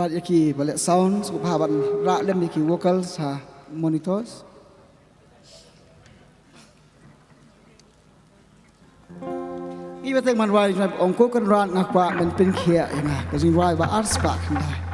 Pat yaki balik sound subhaban ra lem yaki vocals ha monitors. Iba tek man wai ongko kan ran ngakwa men pin khia ina ka jing wai ba art spark ndai.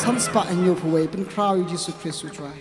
สันสปะอันยูผู้เวเป็นคราวยิสุคริสต์ช่วย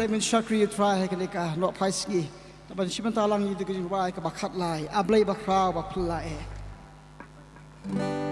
แต่มันชักรีทรายให้กันเลยกันนอไพสกี้แต่บันชิมันตาลังยีดึกยิ่งว่ากับบักขัดลายอับเลยบักคราวบักพลายม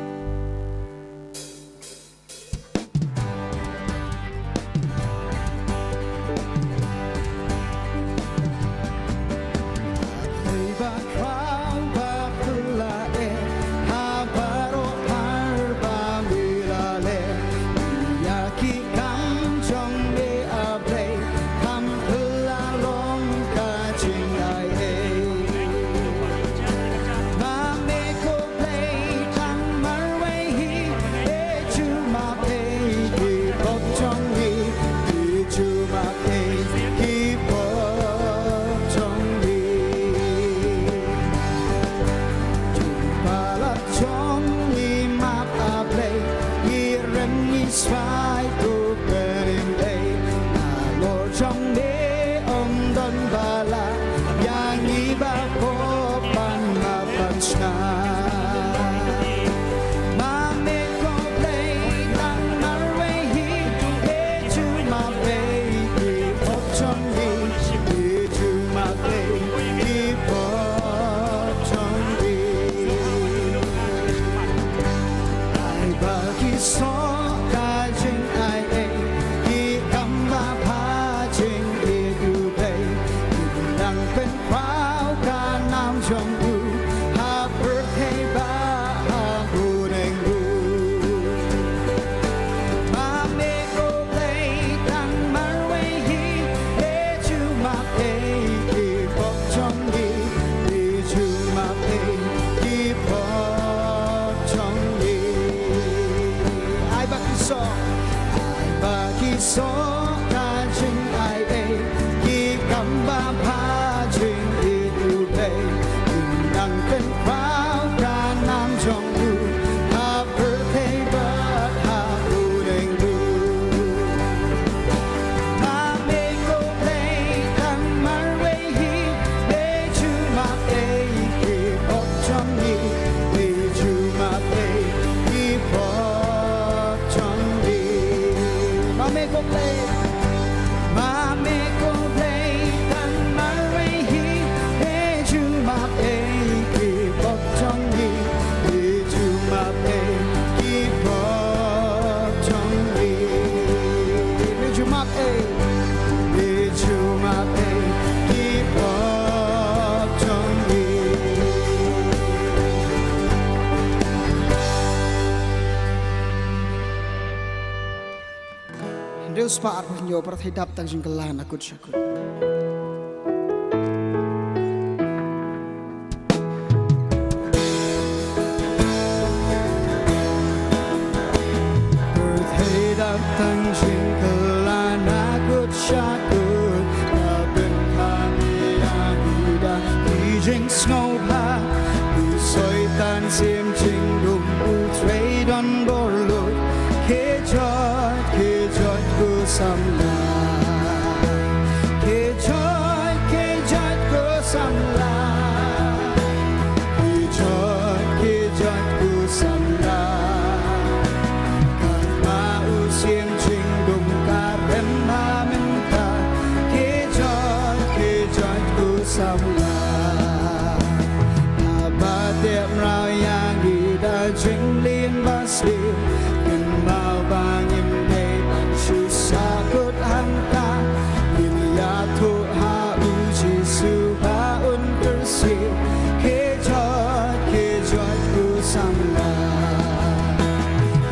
พาจิงอีดูเพลงดังเป็นคราวการน้ำจงดู Happy birthday but happy day toมาเมโกเพลงดังมาเรฮีเดจูมาเอกีพบจงยีเดจูมาเอกีพบจงยีมาเมโกเพลงมาเมโกเพลงดังมาเรฮีเดจูมาเอกีพบจงยีเดจูมาเอกีพบจงยีเดจูมาเอเดจูมาเอกีพบจงยี Deus par punya perhidap tang jingkelan akut syakut. Perhidap tang jingkelan akut syakut. Kabin kami yang hidup di jing snow pa. Di soi tan sim jing dum u trei don borlut. Kejot ku samlai Kejot ku samlai Kejot ku samlai Kat mau siang ching dum karem ma minta Kejot ku samlai Abad tiap rau yang hida ching lien basi Ken mau bangim sakut hanta ini ya Tuhan uji subaun bersih kejot ku samlai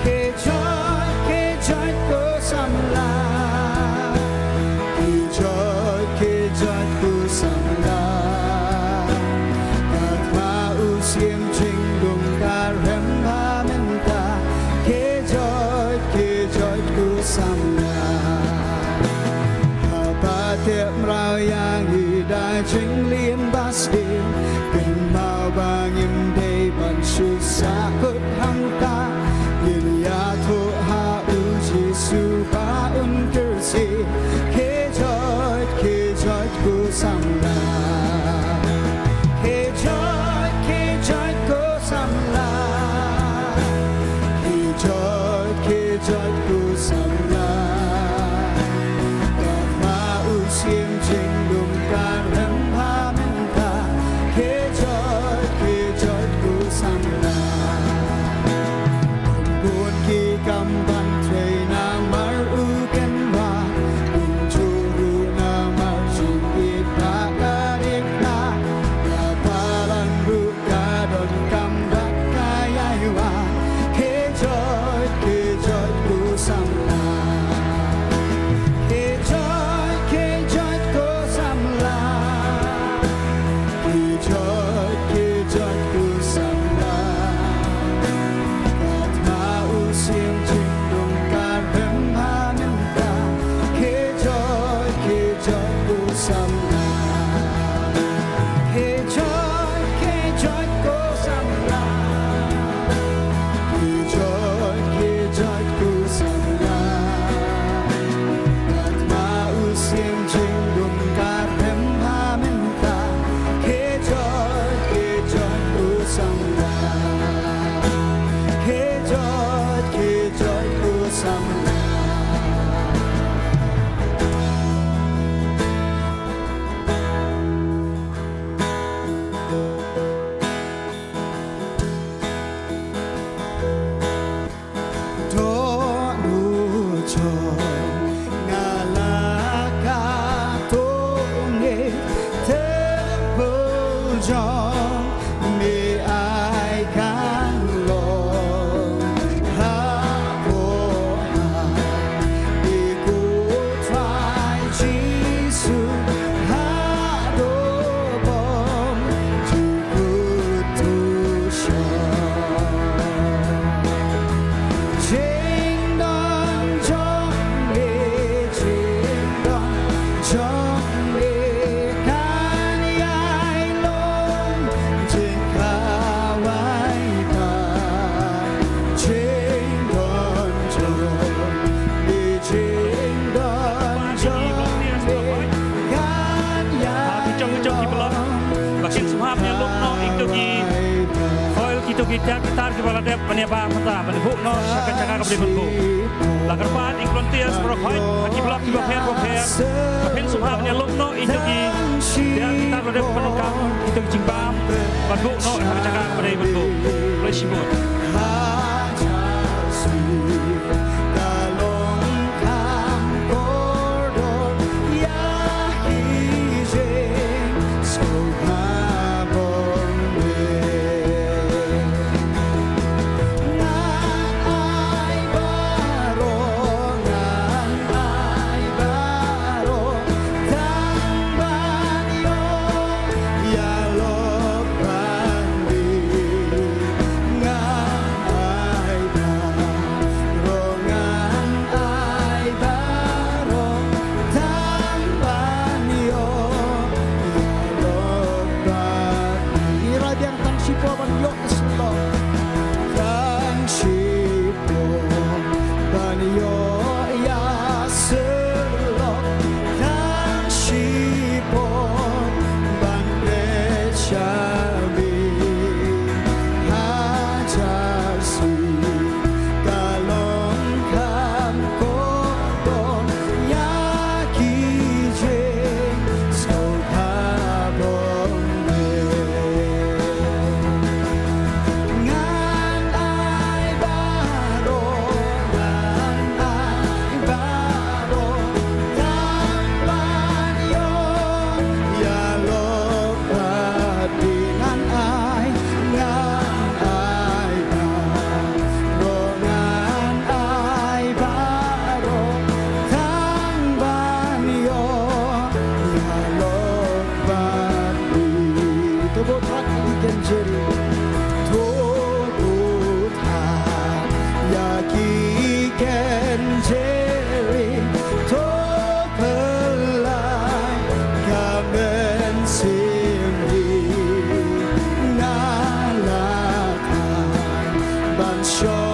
kejot ku samlai kejot ku samlai kat mau siam ching dum karem pa minta kejot ku samlai tiap rau yang hidai ching lien bas dim Ken mau bangim day ban susah kut hangta Yin ya thu ha uji suba un kersi Kejot ku samlai Kejot ku samlai Kejot ku samlai Siam ching dum karem pa minta trong kibla bakin sumhamnya lukno iktogi foil kita gitar kibla dep paniaba mata menhu no chaka kabri benbu lagar pan ikrontias brokhoi kibla pher bakin sumhamnya lukno iktogi dia gitar dep penukam iktogi jingbam benbu no chaka kabri benbu resibut Shua,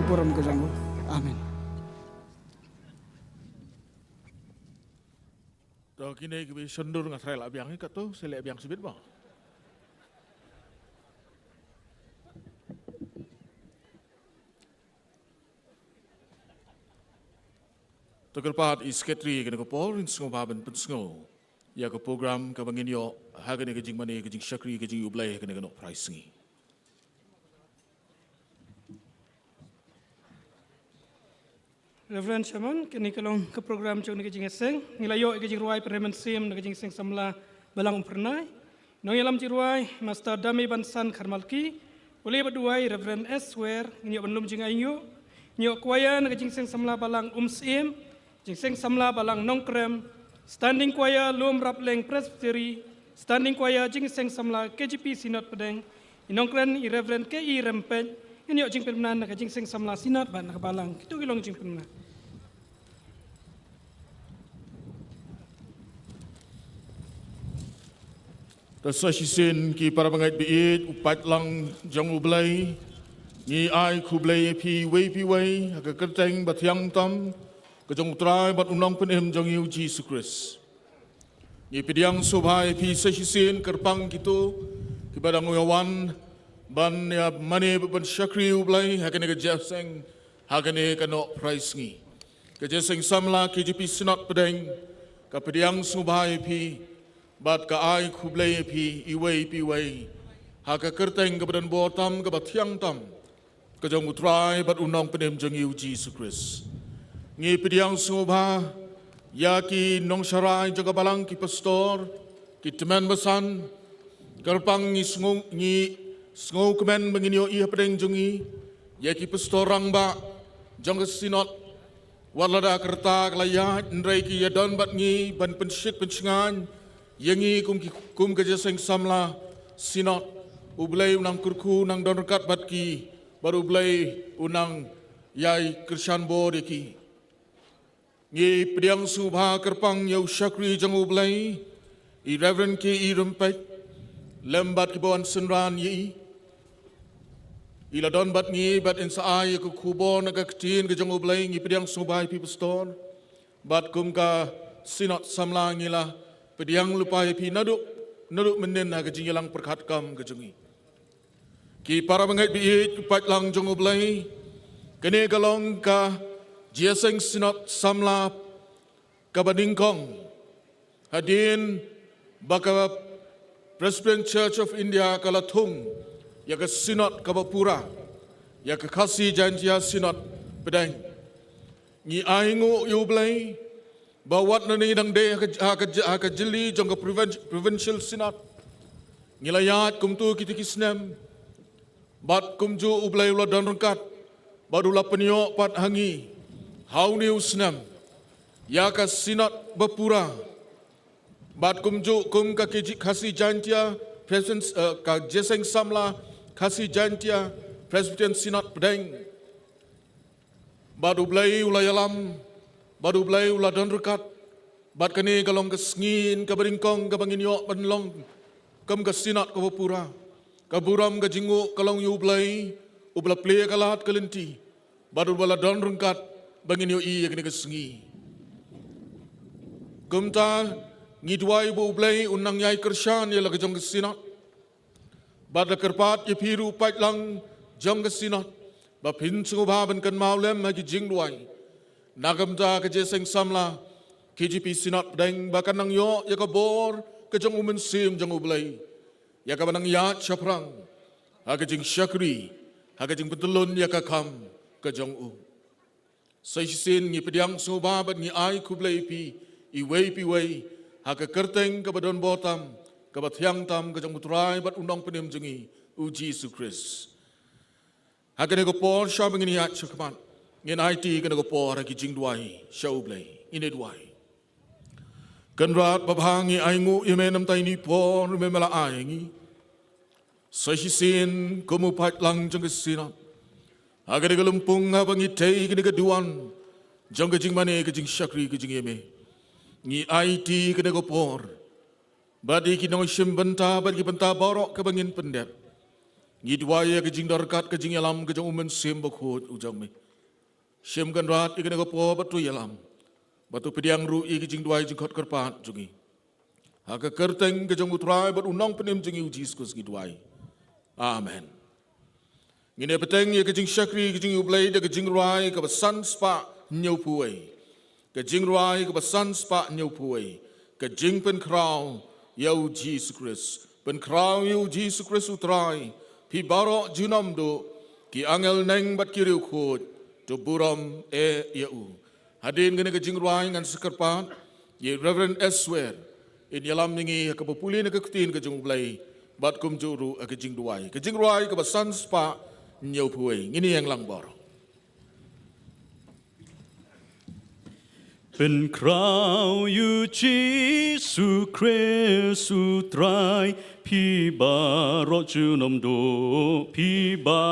puram ke janggu. Amin. Dah kini kita sendur dengan saya lah biang ni kat tu, saya biang sebut bang. Terkepat isketri kena kopor, insengau baben pensengau. Ya ke program ke bangin yo, harga ni kejing mana kejing syakri kejing ublay kena kena price ni. Reverend Shaman, kini kalong ke program cok nak kejing eseng, nilayo kejing ruai perhemen sim nak kejing seng samla balang umpernai. Nong yalam jiruai Master Dami Bansan Karmalki, boleh berduai Reverend Eswer, nyok benlum jing ayu, nyok kuaya nak kejing seng samla balang sim, jing seng samla balang nongkrem, standing kuaya lum rapleng presbytery, standing kuaya jing seng samla KGP Sinod Pedeng, inongkren i Reverend KI Rempet, ini jing permenan nak jing seng samla Sinod ban nak balang, itu kilong jing permenan. Tersaksisin ki para pengait biit upat lang jang ublay ni ai kublay pi wei aga kerteng batiang tam kejong trai bat unang penem jang yu Jesus Christ ni pidiang subhai pi saksisin kerpang kitu ki badang uyawan ban ya mane ban syakri ublay hakane ke jaseng hakane kano price ngi ke jaseng samla KGP Sinod Pedeng ka pidiang subhai pi bat ka ai kublay pi iwei haka kerteng ke badan botam ke batiang tam ke jong utrai bat unang penem jeng yu Jesus Christ ngi pidiang subha ya ki nong syarai jaga balang ki pastor ki teman besan kerpang ngi sngau kemen menginyo ia pedeng jongi ya ki pastor rang ba jong Sinod walada kerta kelayat ndrai ki ya don bat ngi ban pensyik pencengan yangi kum kerja seng samla Sinod ublay unang kurku nang don rekat batki baru ublay unang yai Krishan bodeki ngi pediang subha kerpang yau syakri jang ublay i Reverend KI Rempet lembat ki bawan senran yi ila don bat ngi bat insai ku kubon ka ketin ke jang ublay ngi pediang subha pi pastor bat kum ka Sinod samla ngila pediang lupa pi naduk menen na kejing lang perkat kam kejengi ki para mengait bi pat lang jong ublay kene galong ka jiaseng Sinod samla ka badingkong hadin baka Presbyterian Church of India kalatung ya ka Sinod ka bapura ya ka kasi janjia Sinod Pedeng ngi aingu ublay bawat nani dang de haka jeli jong provincial Sinod ngilayat kumtu kiti kisnem bat kumju ublay ula dan rengkat badula penyo pat hangi hauni usnem ya ka Sinod bapura bat kumju kum ka kasi jantia presence ka jeseng samla kasi jantia Presbyterian Sinod Pedeng bat ublay ula yalam baru belai ulah dan rekat bat kani kalong kesngin ka beringkong ka banginyo banlong kam ka Sinod ka bapura ka buram ka jingu kalong yu belai ubla play kalat kalenti baru bala dan rekat banginyo i kani kesngi kumta ngidwai bu belai unang yai Krishan ya la ka jong ka Sinod bat la kerpat ye piru pat lang jong ka Sinod ba pin sungu ba ban kan maulem ma ki jingduai nagamda ke jeseng samla KGP Sinod Pedeng bahkan nang yo ya ka bor ke jong umensim jong ublay ya ka banang ya chaprang ha ke jing syakri ha ke jing betulun ya ka kam ke jong u saisin ngi pediang soba bat ngi ai kublay pi i wei ha ke kerteng ke badon botam ke bathyang tam ke jong utrai bat undang penem jengi u Jesus Christ ha ke ne ko por sha bangini ya chakman ngin IT kena ko por ki jing duai show play ine duai kan rat babhangi aingu yemenam tai ni por me mala aingi sahisin komu pat lang jang Sinod agar ke lumpung abangi tei kena ke duan jang ke jing mane ke jing syakri ke jing yeme ngi IT kena ko por badi ki nong sim benta badi benta borok ke bangin pendep Ngidwaya ke jing darkat ke jing yalam ke jang umen sem bakhot ujang me. Sem kan rat ikene ko po batu yalam. Batu pediang ru i ke jing dwai jing khot kerpat jungi. Haka kerteng ke jang utrai bat unang penim jing ujis kus ngidwai. Amen. Ngine peteng ye ke jing syakri ke jing ublai de ke jing rai ke basan spa nyau puai. Ke jing rai ke basan spa nyau puai. Ke jing pen krau yau Jesus Christ. Pen krau yau Jesus Christ utrai. Pi barok junam do ki angel neng bat kiriu khot to buram yau. Hadin gene ke jing rai ngan sekerpat ye Reverend Eswer in yalam ningi ke populi ne ke kutin ke jing ublai bat kum juru ke jing duai. Ke jing rai ke basan spa nyau puai. Ngini yang lang bor. เป็นคราวอยู่จีสุเครสุตรายพี่บารอจูนำโดพี่บา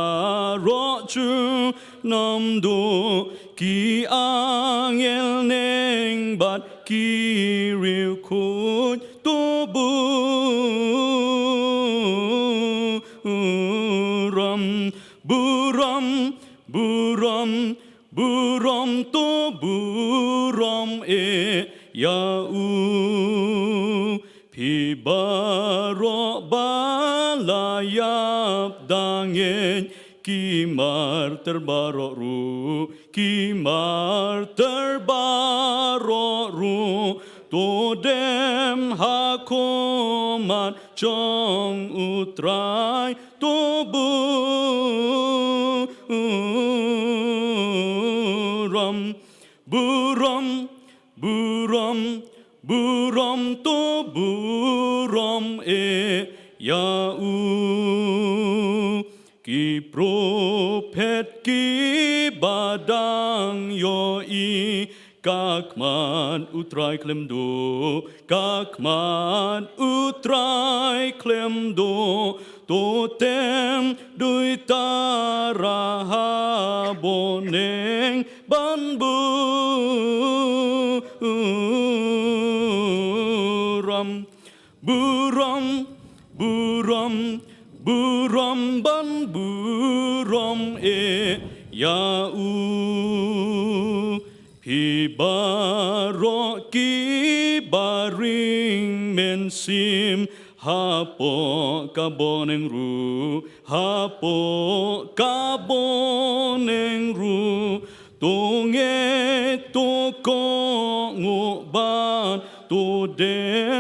รอจูนำโดกีอังเอลเนงบัดกีริวคุดตัวบุรัมบุรัมบุรัมบุรัมตัวบุรัมยาอูพี่บารอบาลายาบดังเงินกีมาร์เตอร์บารอรูกีมาร์เตอร์บารอรูตัวเดมหาโคมันจองอุตรายตัวบุรัมบุรัมบุรัมบุรัมตัวบุรัมยาอูกีโปรเพตกีบาดังโยอีกากมันอุตรายเคลมโดกากมันอุตรายเคลมโดโตเต็มด้วยตาราหาโบเนงบันบุรัมบุรัมบุรัมบุรัมบันบุรัมยาอูพี่บารอกีบาริงเมนซิมฮาโปกาบอเนงรูฮาโปกาบอเนงรูตัวเงตัวกงูบานตัวเด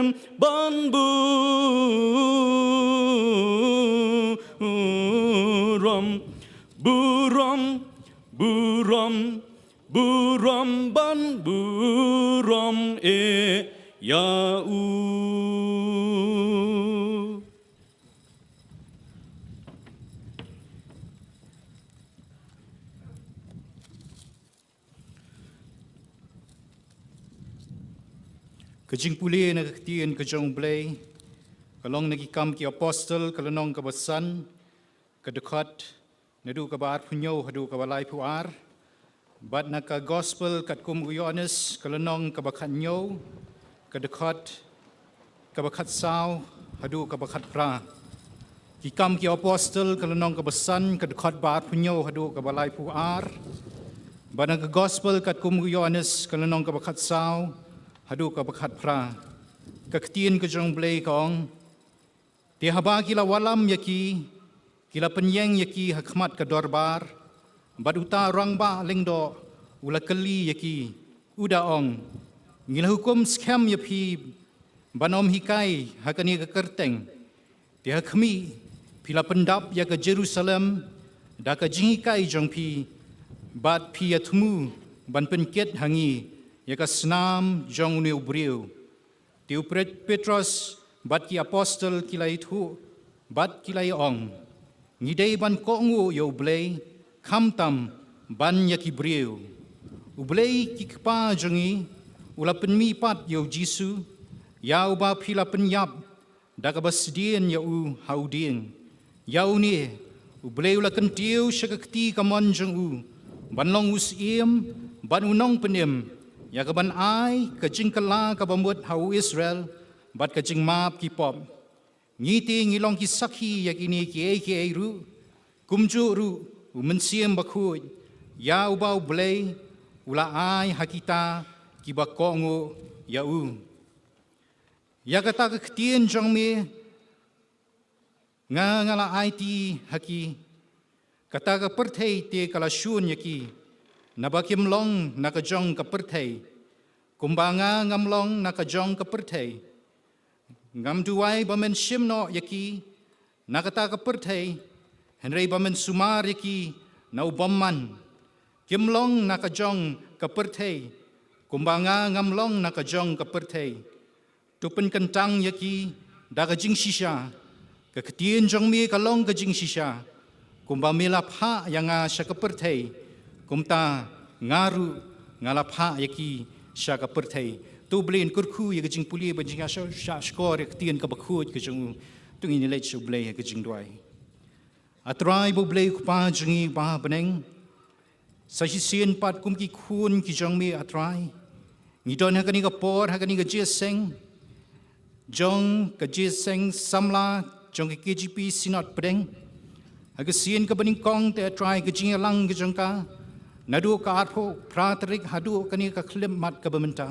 มบันบุรัมบุรัมบุรัมบุรัมบันบุรัมยาอู Kejing pulih na kaktian kejong blay, kalong nagikam ki apostol kalanong kabasan, kadekat, nadu kabaat punyo hadu kabalay puar, bat na ka gospel kat kumuyones kalanong kabakanyo, kadekat, kabakat saw, hadu kabakat pra. Kikam ki apostol kalanong kabasan, kadekat baat punyo hadu kabalay puar, bat na ka gospel kat kumuyones kalanong kabakat saw, hadu ka bakat pra kaktian ka jong blay kong ti haba kila walam yaki kila penyeng yaki hakmat ka dorbar baduta rangba lengdo ula kali yaki udaong ngila hukum scam yapi banom hikai hakani ka kerteng ti hakmi pila pendap ya ka Jerusalem da ka jinghikai jong pi bat pi atmu ban penket hangi yaka snam jong uniu briu tiu Petrus bat ki apostol kilai thu bat kilai ong ngidei ban ko ngu yo blei khamtam ban yaki briu ublei ki kpa jongi ula penmi pat yo jisu ya uba phila penyap daga basdien ya u hauding ya uni ublei ula kentiu syakakti kamon jong u ban long usiem ban unong penem ya kaban ai kajing kala kabamut hau Israel bat kajing map ki pop ngiti ngilong ki sakhi yakini ki ru kumju ru umensiam bakhu ya ubau blei ula ai hakita ki bakongo ya ya kata ketien jong me ngala ai ti haki kata ka perthei te kala shun yaki nabakim long nakajong ka perthei kumbanga ngamlong nakajong ka perthei ngam duai bamen shimno yaki nakata ka perthei henrei bamen sumar yaki na ubamman kimlong nakajong ka perthei kumbanga ngamlong nakajong ka perthei tupen kentang yaki daga jing shisha ka ketien jong mi kalong ka jing shisha kumba milap ha yanga sya ka perthei kumta ngaru ngalap ha yaki sya ka perthei tu blin kurku ye gajing puli banjing asha skor ye tien ka bakhut ke jung tu ni le chu blai ke jing doi atrai bu blai ku pa jingi ba beneng sa si sien pat kum ki khun ki jong mi atrai ni don ha ka ni ka por ha ka ni ka je seng jong ka je seng samla jong ki KGP sinot pedeng ha ka sien ka bening kong te atrai ke jing lang ke jong ka nadu ka arpo pratrik hadu ka ni ka khlem mat ka bamenta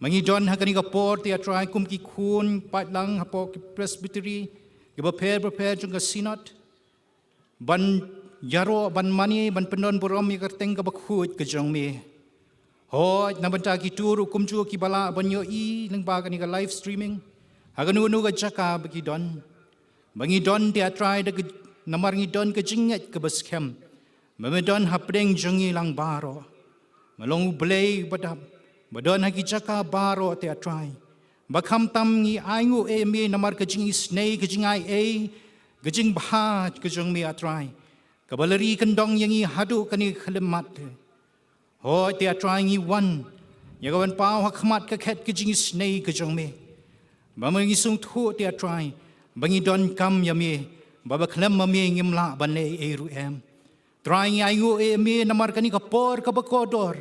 mangi don ha kani ka por te atrai kum ki khun pat lang ha po ki presbytery ki prepare jung ka sinot ban yaro ban mani ban pendon borom mi kerteng ka bakhut ka jong me hoj na banta ki turu kum chu ki bala ban yo I nang ba kani ka live streaming ha ka nu ka jaka bagi don mangi don te atrai da namar ngi don ka jinget ka baskem mamedon hapdeng jongi lang baro malong blay badab badon hagi jaka baro te atrai bakham tam ngi aingu e me namar ka jing snei ka jing ai e ka jing bha ka jong me atrai ka balari kendong yangi hadu kani khlemat ho te atrai ngi wan yagawan pau hakmat ka khet ka jing snei ka jong me bamangi sung thu te atrai bangi don kam yame baba khlem me ngimla banne e ru em trai aingu e me namar kani ka por ka bakodor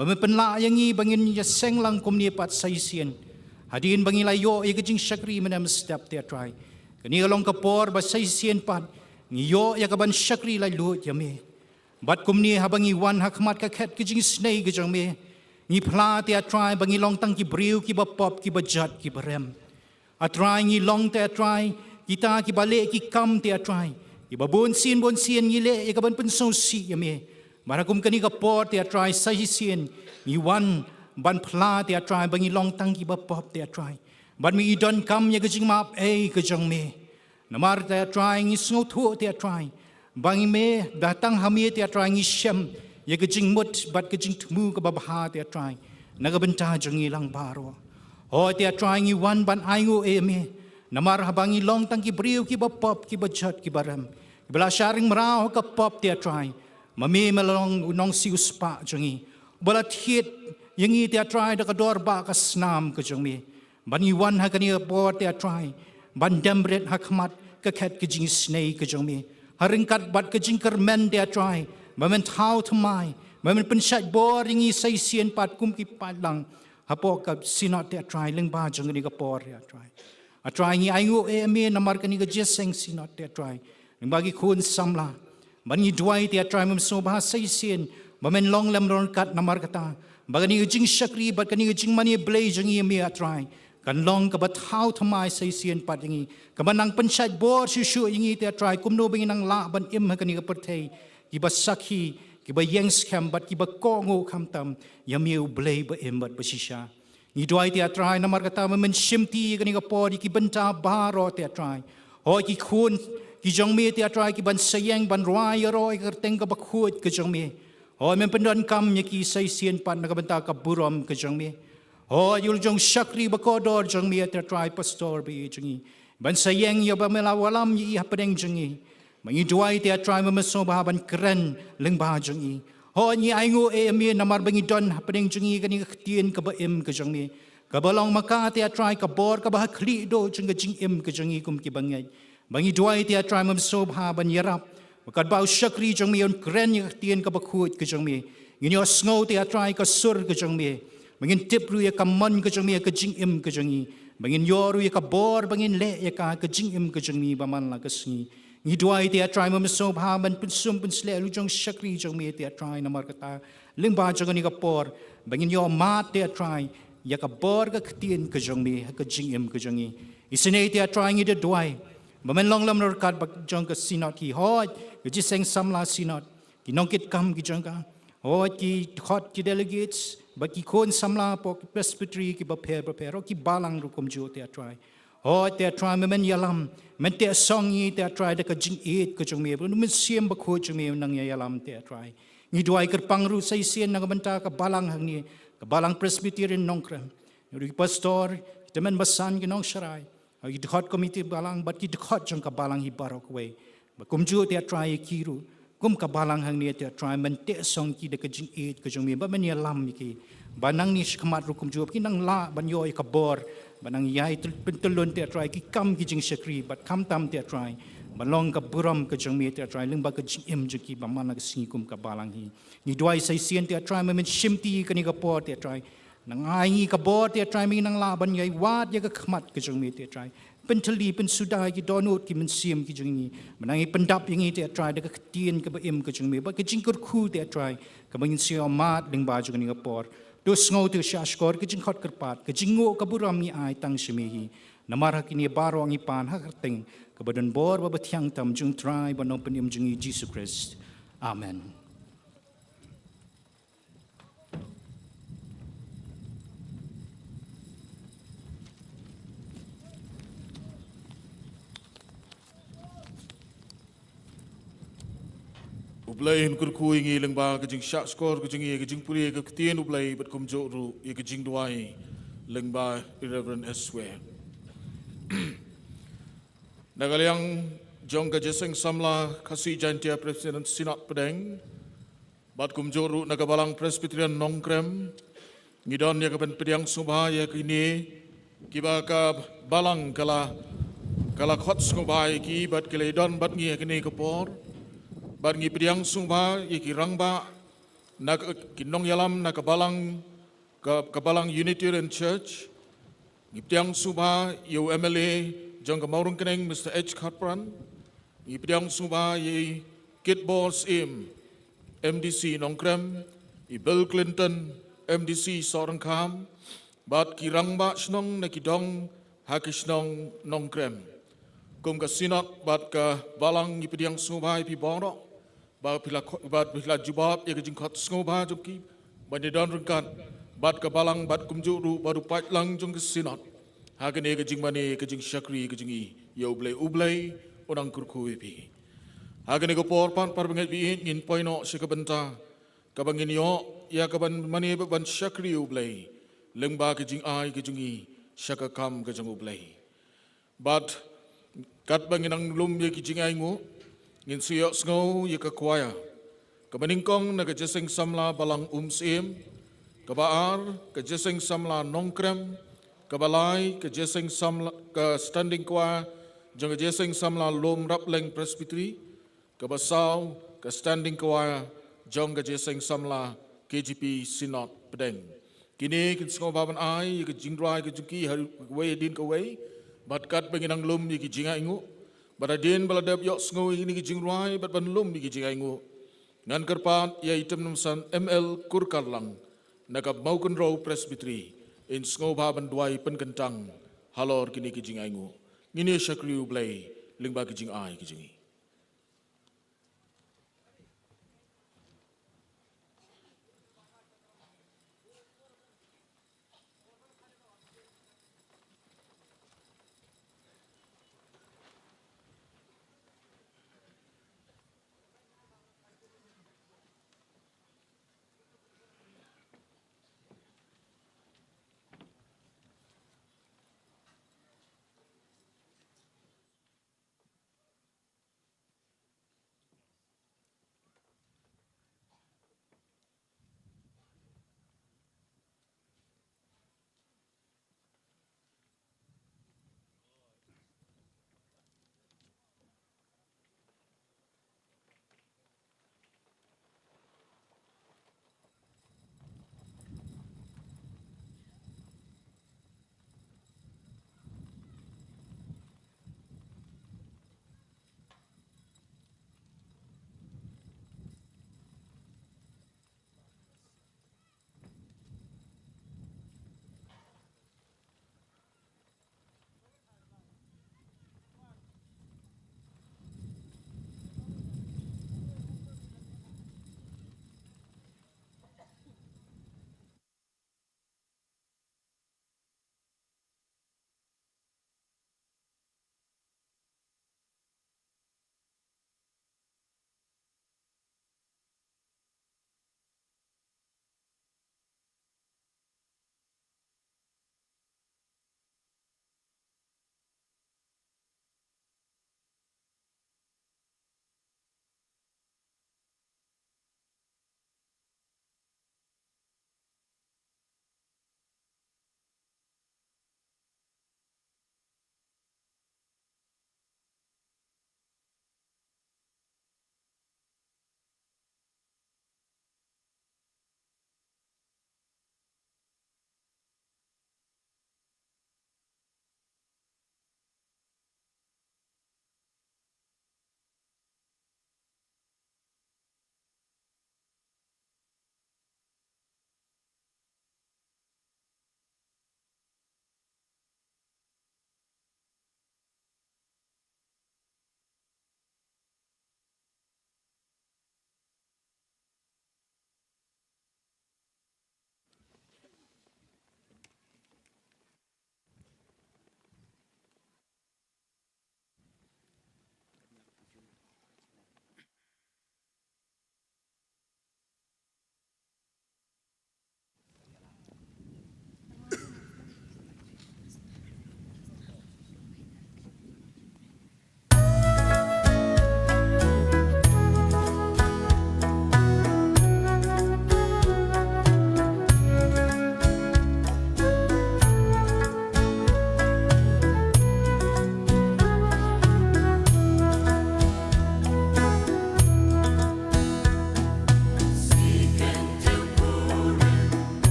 bami penla yangi bangin ya seng lang kumni pat saisien hadin bangi layo e gajing shakri menam step te try kani along ka por ba saisien pat ngiyo ya ka ban shakri lai lu yame bat kumni habangi wan hakmat ka khet gajing snei gajang me ngi phla te try bangi long tang ki briu ki ba pop ki ba jat ki barem atrai ngi long te try kita ki bale ki kam te try ki ba bon sien ngi le e ka ban pen so si yame marakum kani ka por te atrai sahisien ni wan ban phla te atrai bangi long tang ki ba pop te atrai ban mi don kam ye gajing map e ka jong me namar te atrai ngi sngo thu te atrai bangi me datang hami te atrai ngi shem ye gajing mut bat gajing thmu ka ba bha te atrai naga benta jongi lang baro ho te atrai ngi wan ban aingu e me namar habangi long tang ki briu ki ba pop ki ba jat ki baram bela sharing marao ka pop te atrai mami melong unong sius pa jongi bala thiet yangi te try da kador ba ka snam ka jongi bani wan ha kani por te try ban dembret hakmat ka khet ka jing snei ka jongi haring kat bat ka jing kermen te try mamen thau thmai mamen pensat bor yangi sai sien pat kum ki patlang hapo ka sinot te try leng ba jongi ka por te try a try ngi aingu e me namar kani ka jeseng sinot te try bagi khun samla bani duai te atrai mem so ba sai sien bamen long lam ron kat namar kata bagani jing shakri bagani jing mani blai jingi me atrai kan long ka bat how thamai sai sien pat jingi ka banang panchat bor shu shu jingi te atrai kumno bingi nang la ban im kani ka perthei ki ba sakhi ki ba yang scam bat ki ba ko ngo kham tam yamiu blai ba im bat basisha ni duai te atrai namar kata men shimti kani ka por ki banta baro te atrai ho ki khun ki jong me te atrai ki ban sayang ban roi roi kerteng ka bakhut ka jong me ho men pendon kam ye ki sai sien pan na ka banta ka burom ka jong me ho yul jong shakri bakodor jong me te atrai pastor bi jingi ban sayang yo ba mela walam yi hapeng jingi mangi duai te atrai me so ba ban kren leng ba jingi ho ni aingu e me namar bangi don hapeng jingi kani ka tien ka ba em ka jong me ka balong maka te atrai ka bor ka ba khli do jing em ka jingi kum ki bangai bangi duai te atrai mam sob ha ban yarap makat bau shakri jong mi on kren yak tien ka bakhut ka jong mi ngin yo snow te atrai ka sur ka jong mi mangin tip ru ya kamon ka jong mi ka jing im ka jong i bangin yoru ya ka bor bangin le ya ka jing im ka jing mi ba man la ka singi ngi duai te try ma so ba ban pun sum pun sle lu jong shakri jong mi te try na mar ka ta ling ba jong ni ka por bangin yo ma te try ya ka bor ka ktien ka jong mi ka jing im ka jong ni isine te try ngi de duai ba man long lam ro kat ba jong ka sinot ki hoj ka ji seng sam la sinot ki nong kit kam ki jong ka hoj ki khot ki delegates ba ki kon samla po presbytery ki ba prepare ki balang rukum jo te try te try men yalam men te song yi te try de ka jing it ka jong me bu men siem ba kho jong me nang yalam te try ni duai ker pangru sai sien nang banta ka balang hang ni ka balang presbyterian nongkram ni pastor temen basan ki nong sharai ki khot committee balang bat ki khot jong ka balang hi barok we ba kum jo te try kiru kum ka balang hang ni te try men te song ki de ka jing it ka jong me ba men yalam ki banang ni shkamat rukum jo ki nang la ban yo ka bor banang yai pentulun te try ki kam ki jing shakri bat kam tam te try balong ka buram ka jong me te try ling ba ka jing im jo ki ba man ka sing kum ka balang hi ni duai sai sien te try men shimti ka ni ka por te try nang ai ni ka bor te try mi nang la ban yai wat ya ka khmat ka jong me te try pentali pen sudai ki donut ki men sim ki jong ni banang i pendap yang te try de ka tien ka ba im ka jong me ba ka jing kur khu te try ka ban sia mat ling ba jo ni ka por tu ngau tu syashkor ke jing khot kerpat ke jingo ka buram ni ai tang shmehi namara kini baro ang ipan hakarting ke badan bor ba bathyang tam jung try ba no penim jung Jesus Christ amen. Ublay hun kur kui ngi leng ba ke jing syak skor ke jing puri ke tien ublay bat kum jo ru ye ke jing duai leng ba Reverend Eswe nagalyang jong ka jeseng samla kasi jantia President Sinat Pedeng bat kum jo ru nagabalang Presbyterian Nongkrem ngidon ya ke ben pediang subha ya kini kiba ka balang kala khot subha ki bat kele don bat ngi kini ke por bar ngi priang sungba iki rangba na kinong yalam na kabalang Unitarian Church ngi priang sungba yo MLA jong kamaurung keneng Mr. H. Khatpran ngi priang sungba ye Kit Balls MDC Nongkrem i Bill Clinton MDC Sorankam bat ki rangba snong na kidong hakisnong Nongkrem kum ka sinat bat ka balang ngi priang sungba pi borok bat bila jubab ya kejing khot sngoba joki ban don rungkat bat ka balang bat kumjuru baru pat lang jong ke sinat hagane kejing mane kejing shakri kejing yo ublay orang kurku pi hagane ko por pan par bangai bi in poino sekabenta kabangin yo ya kaban mane ban shakri ublay lengba kejing ai kejing shakakam kejing ublay bat kat banginang lum ya kejing ai ngo ngin siyok snow ye ka kwaya kabaningkong na ka jeseng samla balang sim kabaar ka jeseng samla nongkrem kabalai ka jeseng samla ka standing kwa jong jeseng samla lom rapleng presbytery kabasaw ka standing kwa jong ka jeseng samla KGP Sinat Pedeng kini kin sngo baban ai ye ka jingrai ka juki har we din ka we bat kat banginang lum ye ki jinga ingu Baradin baladab yok sngo ini ki jingrai bat banlum ni ki jingaingu ngan kerpat ya item numsan ML Kurkarlang nakab maukun row presbytery in sngo baban duai penkentang halor kini ki jingaingu ngini shakri ublay lingba ki jing ai ki jingi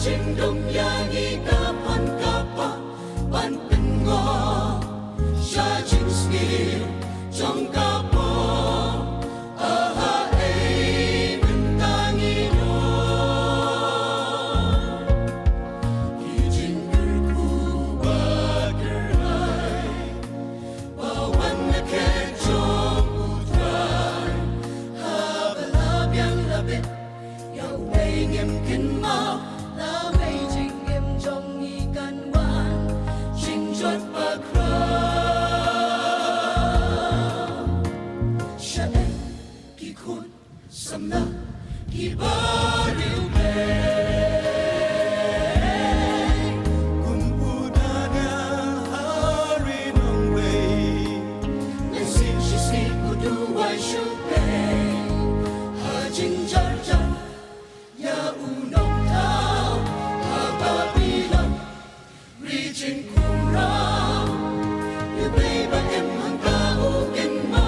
Chinh đông ya nghi ca pa ban pen ngo sha chinh ski trong ca po aha e ben ta nghi no ki jin gur ku ba ker hai ba wan na ke trong u trai ha ba la bian la bit yau bei ngem kin ma la mây trình nghiêm trong nghi căn quan trình chót ba kra sẽ kỳ khôn sầm la kỳ ba điều mê cùng budana hari nong vei nên xin chỉ si của du wai shu pe ha trình chót chót ya u nong thao Babylon, reaching Qumran, you baby em hang tao kinh ma.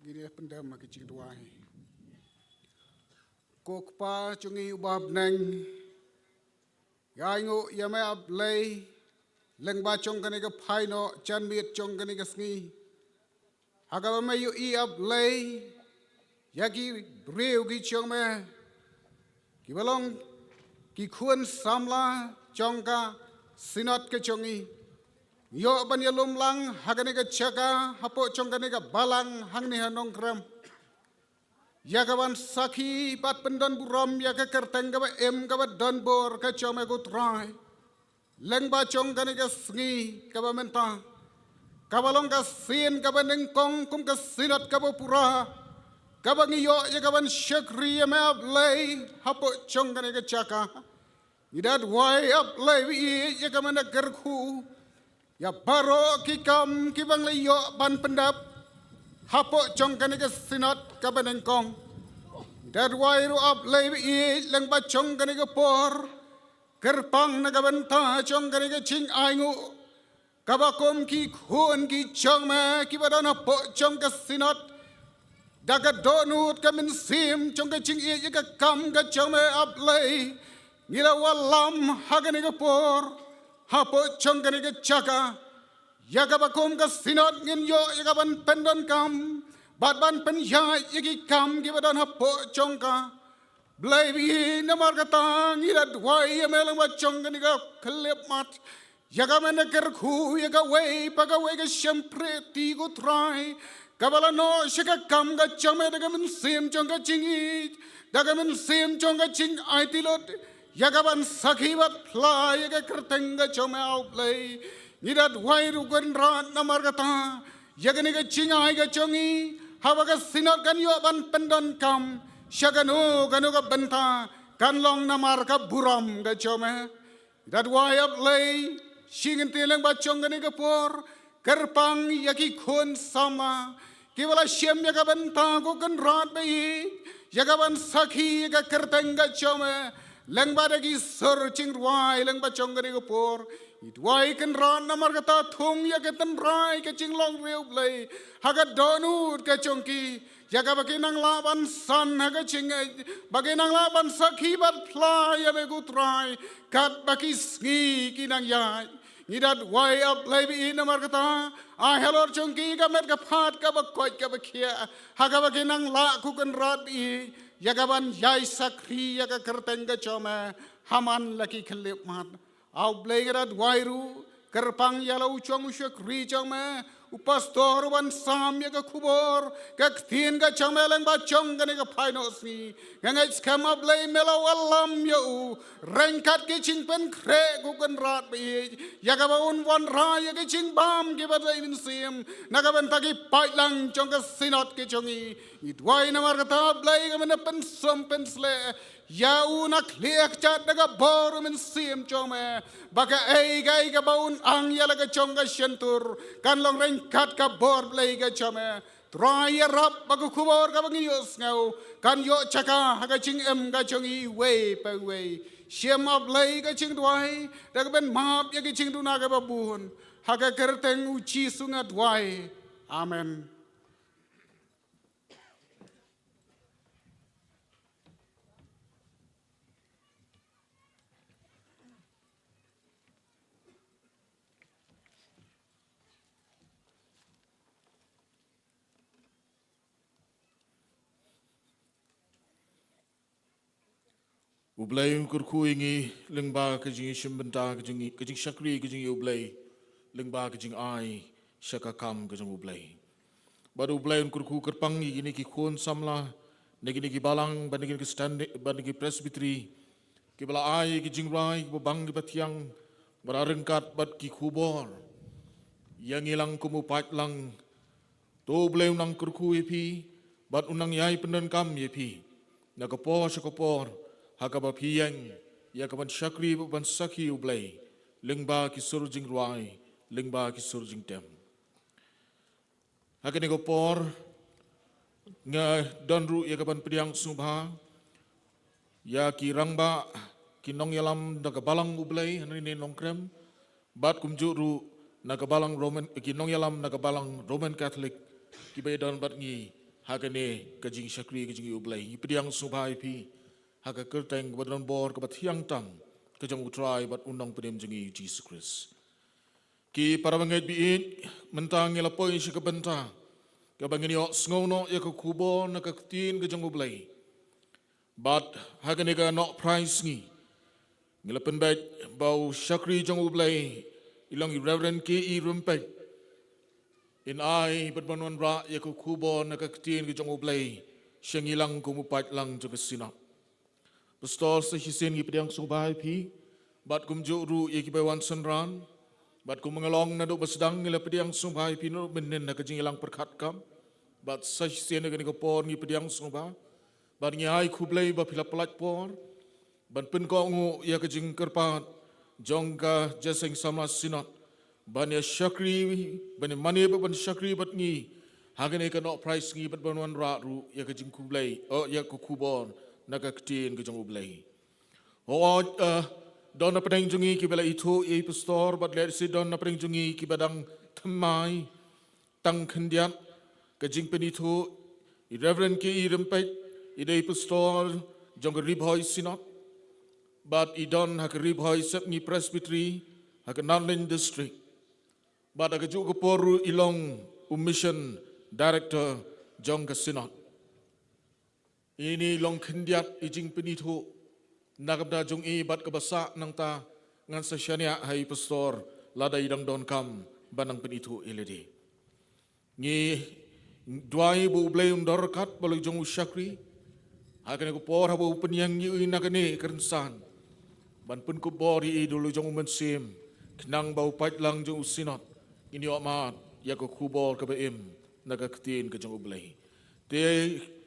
Giri pendam maki cing tuai. Kokpa cungi ubab neng. Yaingo yame ab lay. Leng ba chong kani ka paino chan miet chong kani ka sngi. Hagaba me yu i ab lay. Yaki breu gi chong me. Ki balong ki khuan samla chong ka sinat ke chongi. Yo ban ya lum lang hagani ka chaka hapo chongkani ka balang hangni hanong kram yakaban sakhi pat pendan buram ya ka kerteng ka em ka dan bor ka chome ko trai leng ba chong kan ga sngi ka ba menta ka ba long ka sin ka ba neng kong kum ka sinat ka ba pura ka ba ngi yo ya ka ban shakri ya me ab lay hapo chong kan ga chaka idat wai ab lay wi ya ka man ker khu ya baro ki kam ki bang lay yo ban pendap hapo chong kan ga sinat ka ba neng kong idat wai ru ab lay wi leng ba chong kan ga por kerpang nagabanta chong kan ga ching aingu kabakom ki khun ki chong ma ki badana po chong ka sinat daga donut ka min sim chong ka ching ye ka kam ka chong ma ablay ngila walam hagan ga por hapo chong kan ga chaka ya kabakom ka sinat ngin yo ya ban pendon kam bat ban pen ya ki kam ki badana po chong ka blay bi namar ka tang ila dwai ya melang wa chong kan ga klep mat yaga mena ker khu yaga way paga way ga shempre ti go try kabala no shika kam ga chame daga min sim chong ga chingi daga min sim chong ga ching ai ti lot yaga ban sakhi bat fly yaga kerteng ga chome out play nidat way ru gon ran namar ga ta yaga ni ga ching ai ga chongi hawa ga sinot kan yo ban pendon kam shagano gano ga banta kan long namar ka buram ga chome that why up lay Shingin tilang ba chong gani kapor kerpang yaki khun sama kiwala shem yaga banta ko kan rat bai yaga ban sakhi yaga kerteng ga chome lang ba dagi sor ching ruai lang ba chong gani kapor it wai kan ran namar kata thung yaga tan rai ka ching long reu play haga donut ka chongki yaga bagi nang laban san haga ching bagi nang laban sakhi bat fly ya me gutrai kat bagi sngi kinang ya nidat wai up lay namar kata a helor chongki ka met ka phat ka ba koi ka ba khia haga bagi nang la ku kan rat bi yaga ban yai sakhi yaga kerteng ga chome haman laki khlep mat au bleirat wairu kerpang yala uchong ushak ri chome upastor ban sam yaga khubor ka thin ga chameleng ba chong ga ne ga phainos ni gangai skam up lay melo wallam yo rengkat ke ching pen kre ku kan rat bi yaga ba un wan ra yaga ching bam ge ba dai min sim naga ban taki pai lang chong ga sinot ke chongi it wai na mar ta blai ga men pen som pen sle ya una kliak chat daga bor min sim chome baka ei ga baun ang yala ga chong ga shentur kan long ren kat ka bor blai ga chome try rap bagu khubor ga bangi yos ngau kan yo chaka ha ga ching em ga chongi way pa way shem up lay ga ching dwai daga ben map ya ga ching du na ga babun ha ga kerteng uchi sunga dwai amen. Ublay kurku ingi lengba kajing shimbenta kajing shakri kajing ublay lengba kajing ai shakakam kajing ublay. Baru ublay kurku kerpang ini ki khun samla negini ki balang bandigi ki stand bandigi presbytery ki bala ai kajing rai bang ki batiang bararengkat bat ki khubor yang ilang kumupat lang to ublay nang kurku epi bat unang yai pendan kam epi nakapor shakapor hakaba piyang yakaban shakri ban sakhi ublay lengba ki surjing ruai lengba ki surjing tem hakani ko por nga donru yakaban priang subha ya ki rangba ki nong yalam nagabalang ublay hanini nongkrem bat kumjuru nagabalang roman ki nong yalam nagabalang roman catholic ki baydon bat ngi hakani kajing shakri kajing ublay priang subha ipi haka kerteng badran bor ke bathiang tam ke jang utrai bat undang pedem jengi Jesus Christ ki para bangai biit mentang ngelapoy si ke benta ke bangini ok sngono ya ke kubo na ke tin ke jang ublay bat haka nega nok price ngi ngelapen bet bau shakri jang ublay ilang reverend ke I rumpet in ai bat banwan ra ya ke kubo na ke tin ke jang ublay siyang ilang kumupat lang jo ke sinap Pastor sa hisin gi pedang subay pi bat kum juru ye ki bawan senran bat kum mengelong na do basdang ngila pediang sumbai pinu menen na kajing ilang perkat kam bat sasien na ko por ngi pediang sumba bat ngi ai kublei ba pila pelat por ban pen ko ngu ya kajing kerpat jongka jaseng sama sinot ban ya syakri ban mani ban syakri bat ngi hagane ka no price ngi bat ban wan ra ru ya kajing kublei ya ko kubon na ka ktin ka jong ublei don na pedang jungi ki bela itu e pastor bat let si don na pedang jungi ki badang thamai tang khandiat ka jing penitu i reverend ki i rempet i dei pastor jong ribhoi sinot bat i don ha ribhoi sep ngi presbytery ha nanlin district bat aga ju ko poru ilong mission director jong ka sinot ini long khandiat i jing penitu Nagabda jong i bat kabasa nang ta ngan sa syania hai pastor ladai dang don kam banang penitu ilidi. Ngi duai bu bleum dorkat balik jong usyakri hakane ko por habu penyang ngi nagane kerensan ban pun ko bori dulu jong mensim kenang bau pat lang jong usinot ini amat ya ko kubor ka beim naga ktin ke jong ublei. Te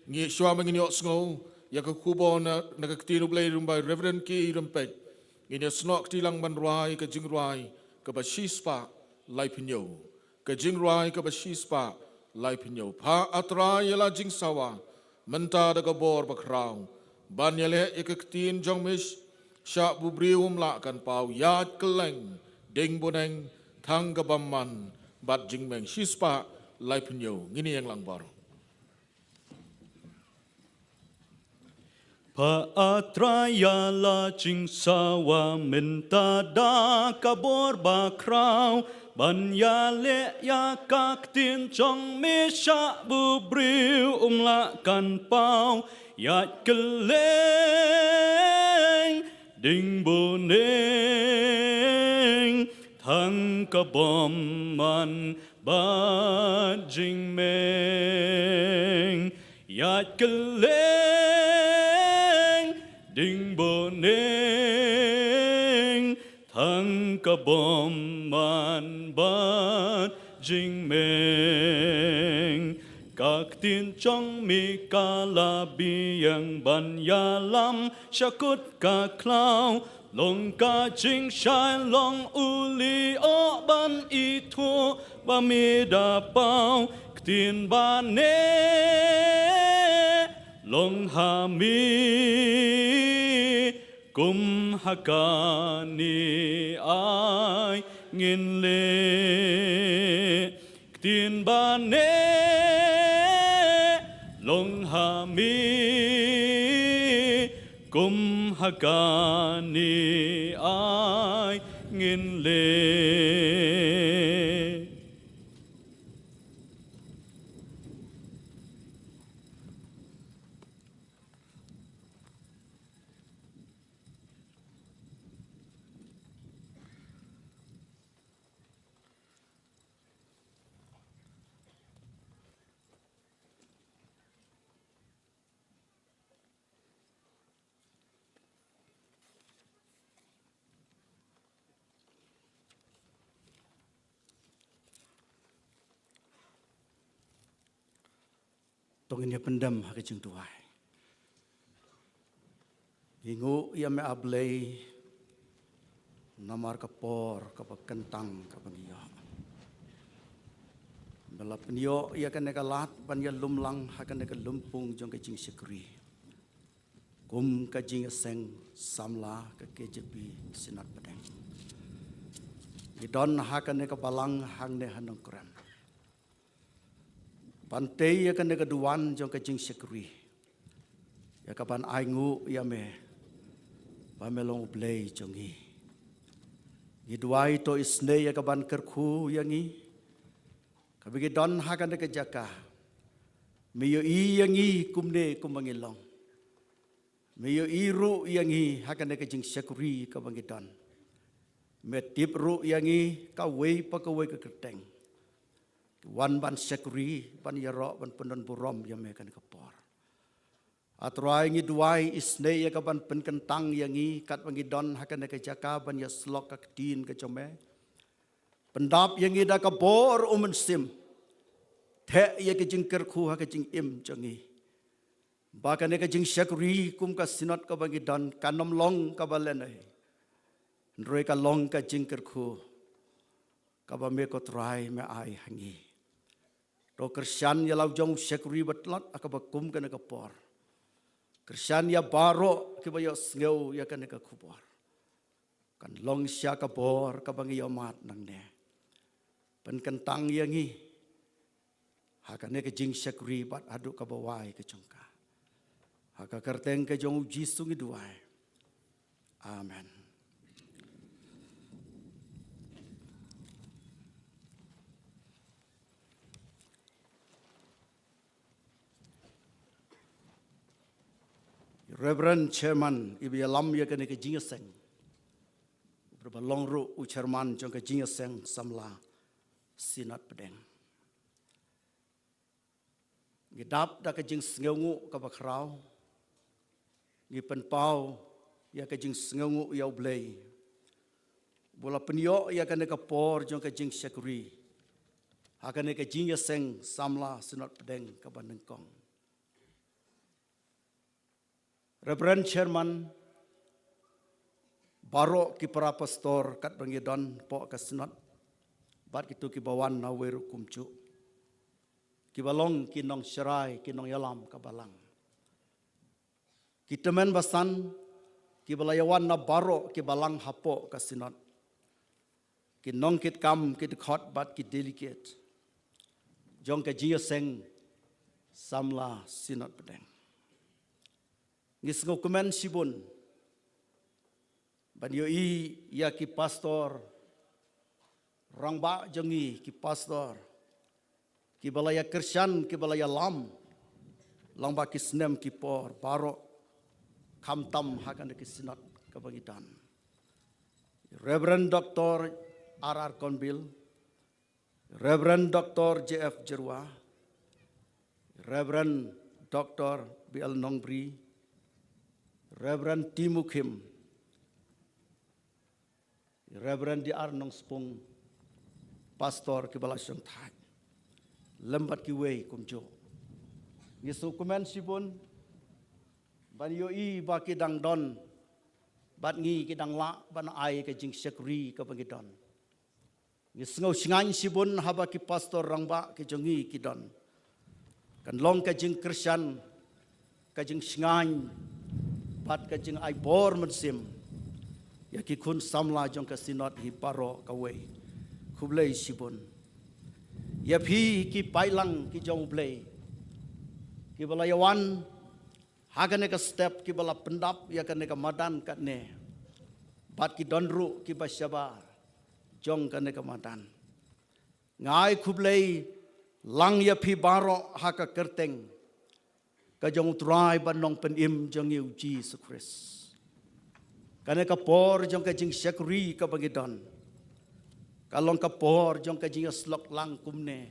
ngi syama ngi sngo ya ke kubo na nakakitino blay rumbai reverend ki rempet ini snok tilang banruai ke jingruai ke basispa lai pinyo ke jingruai ke basispa lai pinyo pa atrai yala jing sawa menta da gabor bakrau ban yale ikakitin jongmish sya bubrium la kan pau yat keleng ding boneng thang gabamman bat jingmeng sispa lai pinyo ngini yang langbar Paatraya la jing sawa minta da kabor bakrau banyale ya kaktin chong misha bubriu la kan pau ya keleng ding boneng thang kabom man ba jing meng ya keleng Ding boneng thang ka bom man bat jing meng các tiên trong mi ca la biang ban ya lam shakut ka klau long ka jing shai long uli o ban i thu ba mi da pau tin ba ne long ha mi kum hakani ai ngin le tin ba ne long ha mi kum hakani ai ngin le tong ini pendam hari jeng tuai. Ingu ia me ablay namar kapor kapag kentang kapag iyo. Bala penyo ia kan nekalat banya lumlang hakan neka lumpung jong kajing sekri. Kum kajing seng samla ke KJP Senat Padang. Idon hakan neka balang hang ne hanong kram. Pantai ya kan keduan jong kajing sekri. Ya kapan aingu ya me pamelong play jongi. Giduai to isne ya kapan kerku yangi. Kabigi don hakan de kejaka. Miyo i yangi kumne kumangilong. Miyo i ru yangi hakan de kajing sekri kabangi don. Metip ru yangi kawai pakawai keketeng. Wan ban sekri ban yaro ban pendon burom yang mereka kapor. Atrai ngi duai isne ya kaban penkentang yangi kat bangi don hakan ke jaka ban ya slok ka tin ke jome. Pendap yangi da ka bor sim. The ya ke jingker khu ha ke jing im jangi. Bakan ke jing syakri kum ka sinot ka bangi don kanom long ka balenai. Ndroi ka long ka jingker khu. Ka ba me ko trai me ai hangi. Ro Kristyan ya lau jong syakri batlat akaba kum ka na ka por. Kristyan ya baro kibaya sngeu ya kan ka kubor. Kan long sya ka bor ka bangi yamat nang ne. Pen kentang yangi. Hakan ne ka jing syakri bat adu ka bawai ka jongka. Haka kerteng ka jong uji sungi duai. Amen. Reverend Chairman ibi alam ya kene ke jingaseng. Berbalong ru u chairman jong ke jingaseng samla sinat pedeng. Ngidap da ke jing sengengu ka bakrau. Ngi penpau ya ke jing sengengu ya ublei. Bola penyo ya kene ke por jong ke jing syakuri. Ha kene ke jingaseng samla sinat pedeng ka bandengkong. Reverend Chairman baro ki para pastor kat bangidon po ka sinot bat kitu ki bawan na weru kumcu ki balong ki nong serai ki nong yalam ka balang ki temen basan ki balayawan na baro ki balang hapo ka sinot ki nong kit kam ki khot bat ki delicate jong ka jiya seng samla sinot pedeng. Ngisngo kumen sibun. Ban yo ya ki pastor. Rangba jongi ki pastor. Ki balaya Kristyan ki balaya lam. Langba ki snem ki por baro. Kamtam hakan ki sinat kabangitan. Reverend Dr. R.R. Konbil. Reverend Dr. J.F. Jerwa. Reverend Dr. B.L. Nongbri. Reverend Timu Kim, Reverend D.R. Nong Spung, Pastor Kibala Syong Thai, Lembat Kiwei Kumjo. Yesu kumen sibun, ban yoi ba kidang don, bat ngi kidang la, ban ai ke jing syakri ke pangidon. Yesu ngau singan sibun haba ki pastor rangba ke jongi kidon. Kan long ke jing Kristyan, ke jing singan, bat ka jing ai bor mensim ya ki kun samla jong ka sinot hi paro ka wei khublei sibun ya phi ki pailang ki jong blei ki balayawan hagane ka step ki bala pendap ya kane ka madan ka ne bat ki donru ki basyabar jong kane ka madan ngai khublei lang ya phi baro ha ka kerteng ka jong trai banong penim jong yu Jesus Christ. Kane ka por jong ka jing syakri ka bagidon. Kalong ka por jong ka jing slok lang kumne.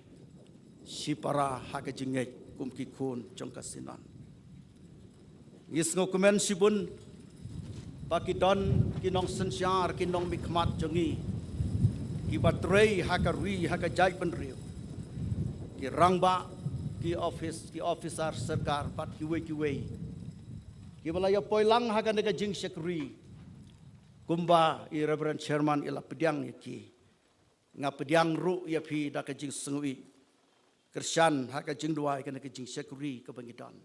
Si para ha ka jing kum ki kun jong ka sinan. Ngis ngo kumen sibun bakidon kinong sensyar kinong mikmat jongi. Ki batrei ha ka ri ha ka jai penriu. Ki rangba ki officer sarkar pat kiwe ki balaya poilang hakan ka jing syakri kumba i Reverend Chairman ila pediang ki nga pediang ru ya phi da ka jing sengui Kristyan ha ka jing duai ka jing syakri ka bangidon